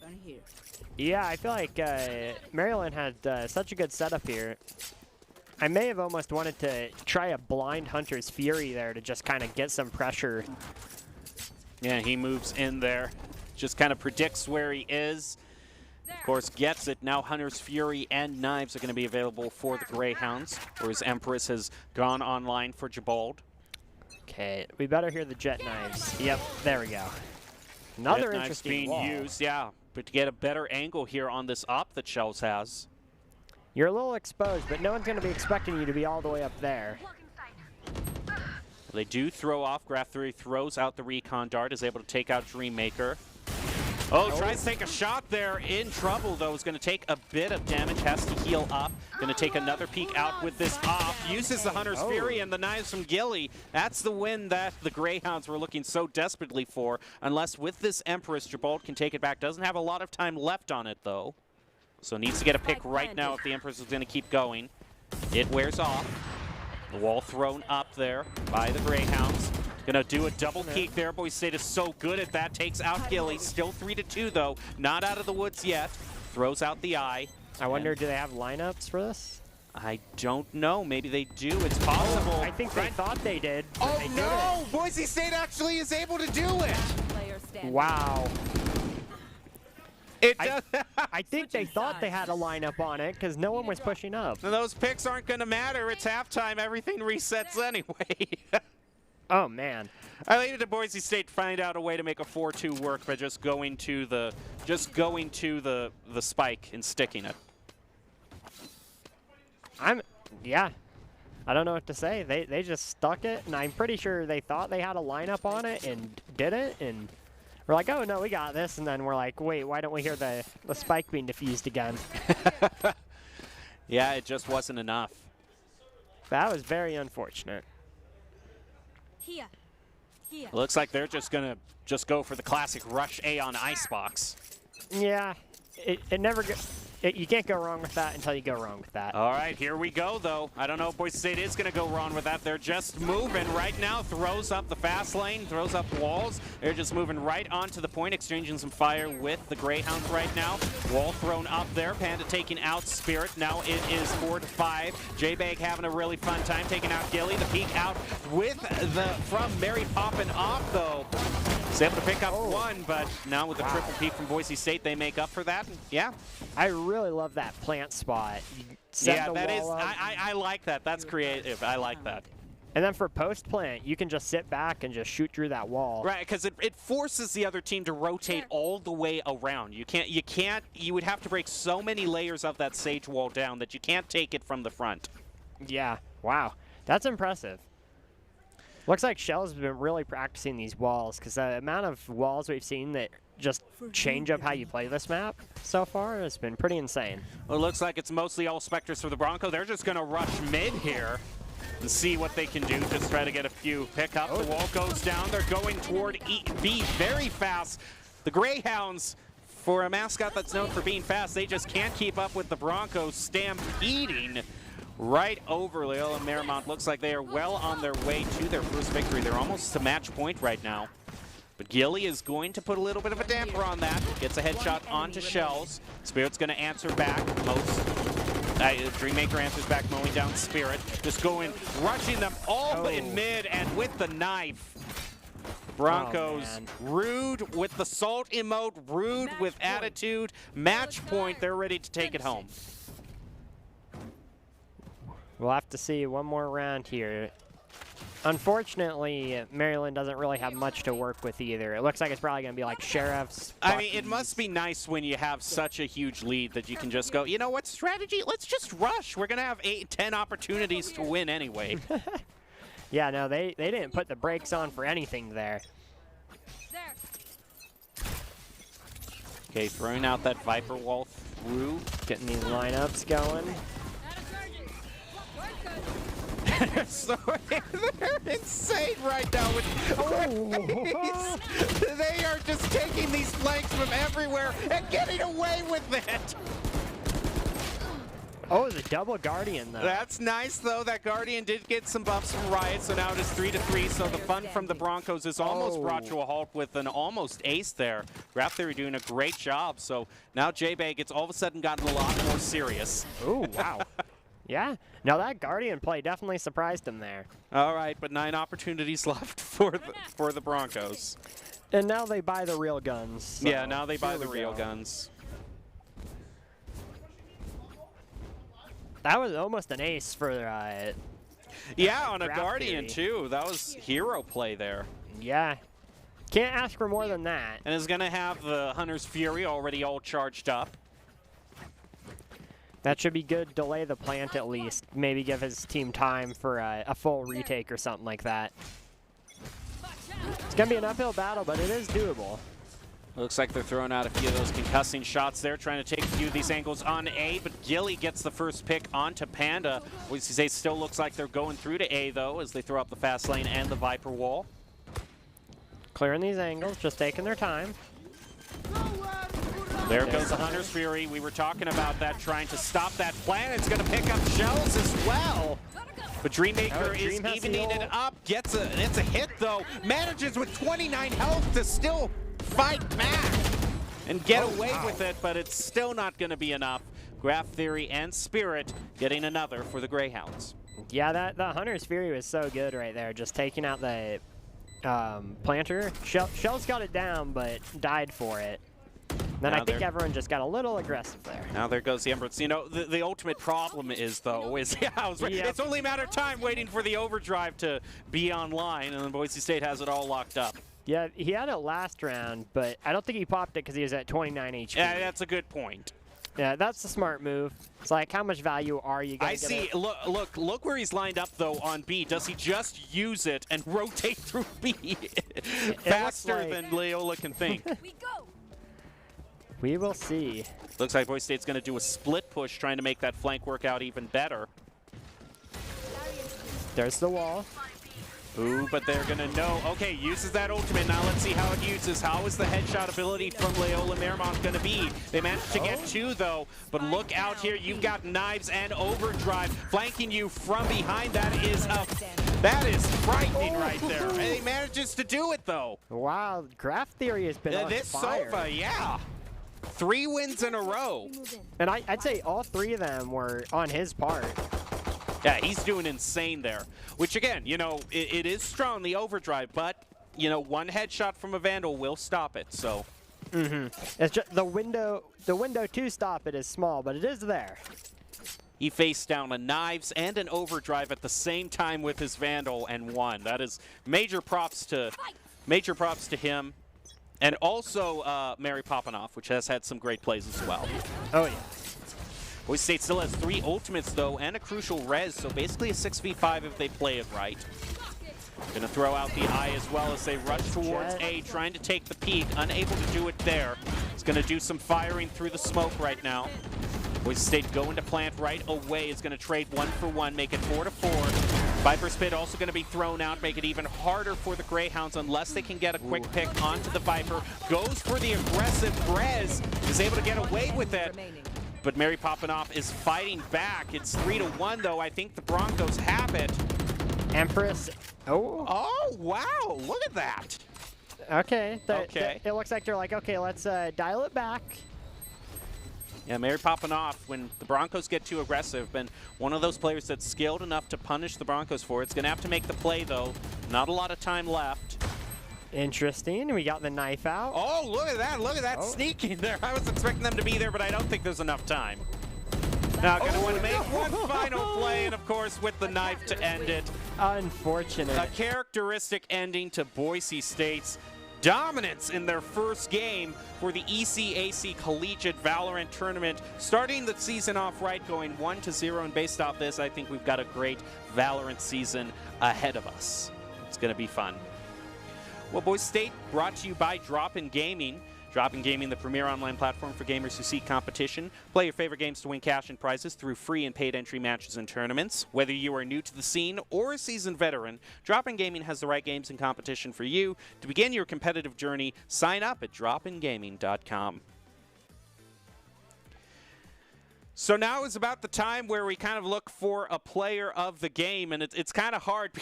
Weapon here. Yeah, I feel like Maryland had such a good setup here. I may have almost wanted to try a blind Hunter's Fury there to just kind of get some pressure. Yeah, he moves in there. Just kind of predicts where he is. Of course, gets it. Now Hunter's Fury and Knives are going to be available for the Greyhounds, whereas Empress has gone online for Jabald. Okay, we better hear the Jet Knives. Yep, there we go. Another Jet Knives interesting being wall. used, yeah, but to get a better angle here on this op that Shells has. You're a little exposed, but no one's going to be expecting you to be all the way up there. They do throw off. Graph 3 throws out the recon dart, is able to take out Dreammaker. Oh, tries to take a shot there. In trouble, though. Is going to take a bit of damage. Has to heal up. Going to take another peek out with this off. Uses the Hunter's Fury and the knives from Gilly. That's the win that the Greyhounds were looking so desperately for. Unless with this Empress, Jabald can take it back. Doesn't have a lot of time left on it, though. So needs to get a pick right now if the Empress is going to keep going. It wears off. The wall thrown up there by the Greyhounds. Gonna do a double peek there. Boise State is so good at that. Takes out Gilly. Still 3-2 though. Not out of the woods yet. Throws out the eye. I wonder, do they have lineups for this? I don't know. Maybe they do. It's possible. I think they thought they did. Oh they no! Boise State actually is able to do it. Player standing. Wow. It does. I think they thought they had a lineup on it because no one was pushing up. Those picks aren't gonna matter. It's halftime. Everything resets anyway. Oh man. I leave it to Boise State to find out a way to make a 4-2 work by just going to the spike and sticking it. Yeah. I don't know what to say. They just stuck it, and I'm pretty sure they thought they had a lineup on it and didn't, and we're like, oh no, we got this, and then we're like, wait, why don't we hear the spike being defused again? Yeah, it just wasn't enough. That was very unfortunate. Here. Here. Looks like they're just gonna go for the classic rush A on Icebox. Yeah, it never you can't go wrong with that until you go wrong with that. All right, here we go, though. I don't know if Boise State is going to go wrong with that. They're just moving right now. Throws up the fast lane, throws up walls. They're just moving right onto the point, exchanging some fire with the Greyhounds right now. Wall thrown up there. Panda taking out Spirit. Now it is 4-5. J-Bag having a really fun time taking out Gilly. The peek out from Mary popping off, though. He's able to pick up one, but now with the triple peek from Boise State, they make up for that. Yeah. I really love that plant spot. You set the that is. wall up. I like that. That's creative. I like that. And then for post plant, you can just sit back and just shoot through that wall. Right, because it forces the other team to rotate all the way around. You would have to break so many layers of that sage wall down that you can't take it from the front. Yeah. Wow. That's impressive. Looks like Shell's been really practicing these walls because the amount of walls we've seen that just change up how you play this map so far has been pretty insane. Well, it looks like it's mostly all Spectres for the Bronco. They're just going to rush mid here and see what they can do. Just try to get a few pick up. The wall goes down. They're going toward B very fast. The Greyhounds, for a mascot that's known for being fast, they just can't keep up with the Broncos stampeding right over Loyola Marymount. Looks like they are well on their way to their first victory. They're almost to match point right now. But Gilly is going to put a little bit of a damper on that. Gets a headshot onto Shells. Spirit's going to answer back. Dreammaker answers back, mowing down Spirit. Just going, rushing them all in mid, and with the knife. Broncos, rude with the salt emote, rude with attitude. Match point, they're ready to take it home. We'll have to see one more round here. Unfortunately, Maryland doesn't really have much to work with either. It looks like it's probably going to be like Sheriffs. I mean, it must be nice when you have such a huge lead that you can just go, you know what, strategy? Let's just rush. We're going to have 8-10 opportunities to win anyway. Yeah, no, they didn't put the brakes on for anything there. Okay, throwing out that Viper wall through. Getting these lineups going. So they're insane right now with They are just taking these flanks from everywhere and getting away with it. Oh, the double Guardian, though. That's nice, though. That Guardian did get some buffs from Riot, so now it is 3-3. So the fun from the Broncos is almost brought to a halt with an almost ace there. Graph Theory doing a great job. So now J-Bag, it's all of a sudden gotten a lot more serious. Oh, wow. Yeah. Now that Guardian play definitely surprised him there. All right, but 9 opportunities left for the Broncos. And now they buy the real guns. So Yeah, now they buy here the we real go. guns. That was almost an ace for Yeah, on a Draft Guardian, theory. too. That was hero play there. yeah. Can't ask for more than that. And is going to have the Hunter's Fury already all charged up. That should be good. Delay the plant at least. Maybe give his team time for a full retake or something like that. It's going to be an uphill battle, but it is doable. Looks like they're throwing out a few of those concussing shots there, trying to take a few of these angles on A, but Gilly gets the first pick onto Panda. Boise still looks like they're going through to A, though, as they throw up the fast lane and the Viper wall. Clearing these angles, just taking their time. There goes the Hunter's Fury. We were talking about that, trying to stop that plan. It's going to pick up shells as well. But Dreammaker is Dream has evening the it ult. up. It's a hit, though. Manages with 29 health to still fight back and get away with it, but it's still not going to be enough. Graph Theory and Spirit getting another for the Greyhounds. Yeah, the Hunter's Fury was so good right there. Just taking out the planter. Shell's got it down, but died for it. Then Now I think everyone just got a little aggressive there. Now there goes the Emirates. You know, the ultimate problem is, though, yeah, I was right. Yep. It's only a matter of time waiting for the overdrive to be online, and then Boise State has it all locked up. Yeah, he had it last round, but I don't think he popped it because he was at 29 HP. Yeah, that's a good point. Yeah, that's the smart move. It's like, how much value are you going I to get? see. Look where he's lined up, though, on B. Does he just use it and rotate through B faster like- than Leola can think? We go. We will see. Looks like Boise State's going to do a split push, trying to make that flank work out even better. There's the wall. Ooh, but they're going to know. Okay, uses that ultimate. Now let's see how it uses. How is the headshot ability from Leola Marymount going to be? They managed to get 2, though. But look out here. You've got Knives and Overdrive flanking you from behind. That is frightening right there. And he manages to do it, though. Wow, Graph Theory has been on This fire. Sova, yeah. 3 wins in a row. And I'd say all 3 of them were on his part. Yeah, he's doing insane there. Which, again, you know, it is strong, the overdrive, but, you know, one headshot from a Vandal will stop it, so. It's just the window to stop it is small, but it is there. He faced down a Knives and an overdrive at the same time with his Vandal and won. That is major props to him. And also Mary Popanoff, which has had some great plays as well. Oh, yeah. Boise State still has 3 ultimates, though, and a crucial res, so basically a 6v5 if they play it right. Gonna throw out the eye as well as they rush towards A, trying to take the peak, unable to do it there. He's gonna do some firing through the smoke right now. Boise State going to plant right away. Is gonna trade 1 for 1, make it 4-4. Viper Spit also gonna be thrown out, make it even harder for the Greyhounds unless they can get a quick pick onto the Viper. Goes for the aggressive Brez, is able to get away with it. But Mary Popanoff is fighting back. It's 3-1, though. I think the Broncos have it. Empress. Oh. Oh, wow. Look at that. Okay. Okay. It looks like they're like, okay, let's dial it back. Yeah, Mary Popanoff, when the Broncos get too aggressive, been one of those players that's skilled enough to punish the Broncos for it. It's going to have to make the play, though. Not a lot of time left. Interesting. We got the knife out. Oh, look at that. Look at that sneaking there. I was expecting them to be there, but I don't think there's enough time. Now going to want to make one final play, and of course with the knife to end it. Unfortunate. A characteristic ending to Boise State's dominance in their first game for the ECAC Collegiate Valorant Tournament. Starting the season off right, going 1-0, and based off this, I think we've got a great Valorant season ahead of us. It's going to be fun. Well, Boise State brought to you by Drop-In Gaming. Drop-In Gaming, the premier online platform for gamers who seek competition. Play your favorite games to win cash and prizes through free and paid entry matches and tournaments. Whether you are new to the scene or a seasoned veteran, Drop-In Gaming has the right games and competition for you. To begin your competitive journey, sign up at dropingaming.com. So now is about the time where we kind of look for a player of the game, and it's kind of hard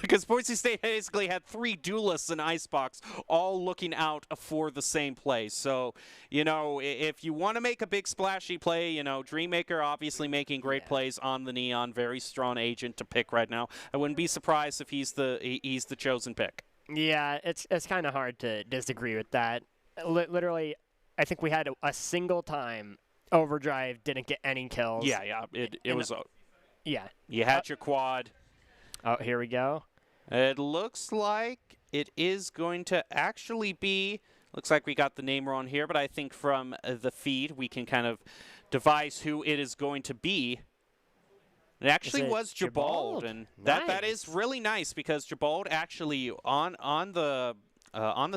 because Boise State basically had 3 duelists in Icebox, all looking out for the same play. So, you know, if you want to make a big splashy play, you know, Dreammaker obviously making great plays on the Neon, very strong agent to pick right now. I wouldn't be surprised if he's the chosen pick. Yeah, it's kind of hard to disagree with that. Literally, I think we had a single time Overdrive didn't get any kills. Yeah. It was. Yeah. You had your quad. Oh, here we go. It looks like it is going to actually be. Looks like we got the name wrong here, but I think from the feed we can kind of devise who it is going to be. It actually was Jabald, and that is really nice because Jabald actually on the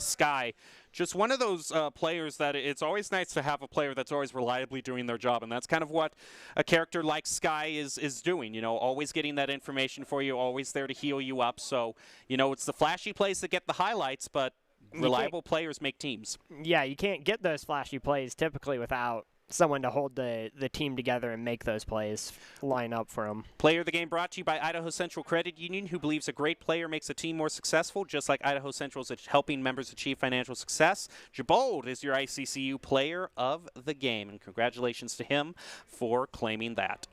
Sky, just one of those players that it's always nice to have a player that's always reliably doing their job, and that's kind of what a character like Sky is doing. You know, always getting that information for you, always there to heal you up. So, you know, it's the flashy plays that get the highlights, but reliable players make teams. Yeah, you can't get those flashy plays typically without someone to hold the team together and make those plays line up for them. Player of the game brought to you by Idaho Central Credit Union, who believes a great player makes a team more successful, just like Idaho Central is helping members achieve financial success. Jabald is your ICCU player of the game, and congratulations to him for claiming that.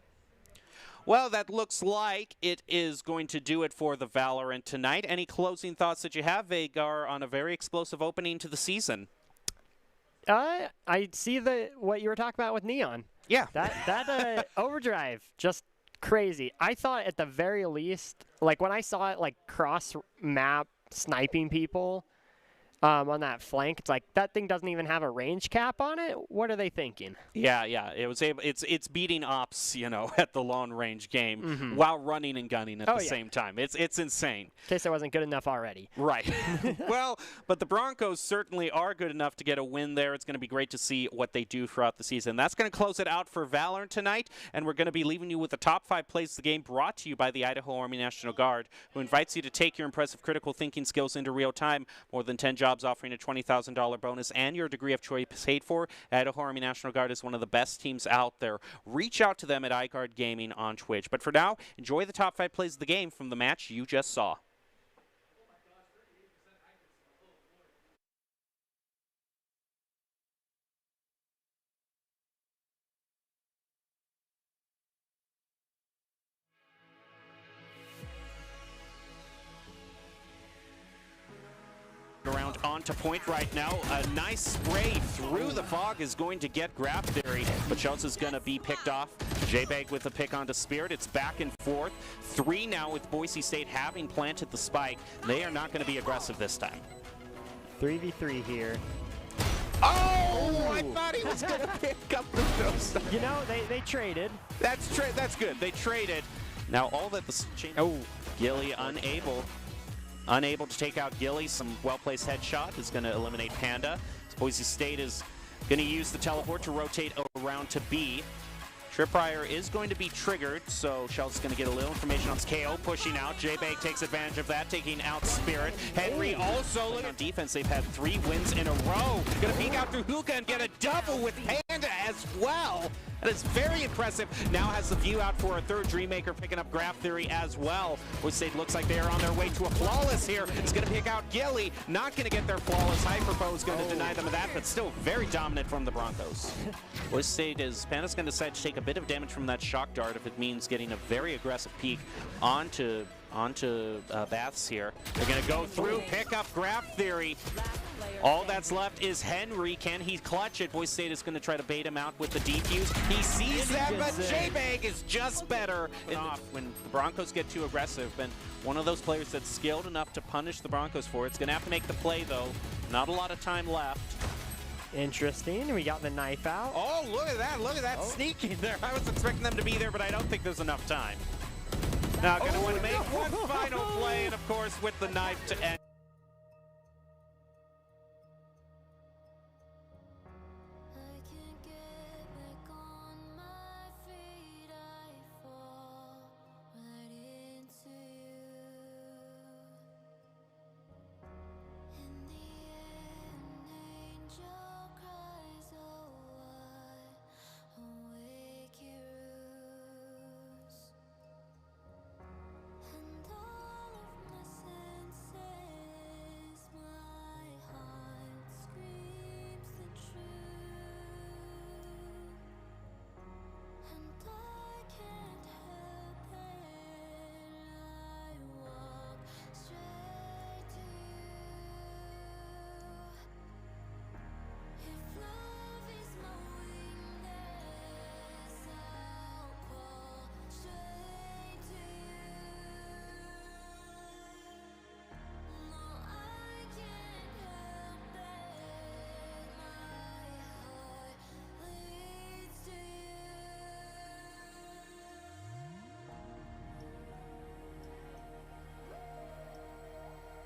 Well, that looks like it is going to do it for the Valorant tonight. Any closing thoughts that you have, Vagar, on a very explosive opening to the season? I see what you were talking about with Neon. Yeah. That Overdrive, just crazy. I thought at the very least, like when I saw it like cross-map sniping people on that flank, it's like that thing doesn't even have a range cap on it. What are they thinking? Yeah. It was it's beating ops, you know, at the long range game while running and gunning at the same time. It's insane. In case it wasn't good enough already. Right. Well, but the Broncos certainly are good enough to get a win there. It's going to be great to see what they do throughout the season. That's going to close it out for Valorant tonight, and we're going to be leaving you with the top 5 plays of the game brought to you by the Idaho Army National Guard, who invites you to take your impressive critical thinking skills into real time. More than 10 jobs offering a $20,000 bonus and your degree of choice paid for. Idaho Army National Guard is one of the best teams out there. Reach out to them at iGuard Gaming on Twitch. But for now, enjoy the top 5 plays of the game from the match you just saw. Around onto point right now. A nice spray through the fog is going to get Graph Theory, but Chelsea's going to be picked off. J-Bag with a pick onto Spirit. It's back and forth. 3 now with Boise State having planted the spike. They are not going to be aggressive this time. 3v3 here. Oh! I thought he was going to pick up the showstopper. You know, they traded. That's good. They traded. Now all that the Gilly unable to take out Gilly. Some well-placed headshot is going to eliminate Panda. Boise State is going to use the teleport to rotate around to B. Tripwire is going to be triggered, so Shell's going to get a little information on KO pushing out. J-Bag takes advantage of that, taking out Spirit. Henry also, look on defense, they've had 3 wins in a row. Going to peek out through Hookah and get a double with Panda as well. That is very impressive. Now has the view out for a third Dreammaker, picking up Graph Theory as well. Boise State looks like they are on their way to a flawless here. It's going to pick out Gilly. Not going to get their flawless. Hyperpo is going to deny them of that, but still very dominant from the Broncos. Boise State is, Panda's going to decide to take a bit of damage from that shock dart if it means getting a very aggressive peek onto Baths here. They're going to go through, pick up Graph Theory. All that's left is Henry. Can he clutch it? Boise State is going to try to bait him out with the defuse. He sees that, but J-Bag is just better. When the Broncos get too aggressive, and one of those players that's skilled enough to punish the Broncos for it. It's going to have to make the play, though. Not a lot of time left. Interesting. We got the knife out. Oh, look at that. Look at that sneaking there. I was expecting them to be there, but I don't think there's enough time. Now going to want to make one final play, and of course with the knife to end.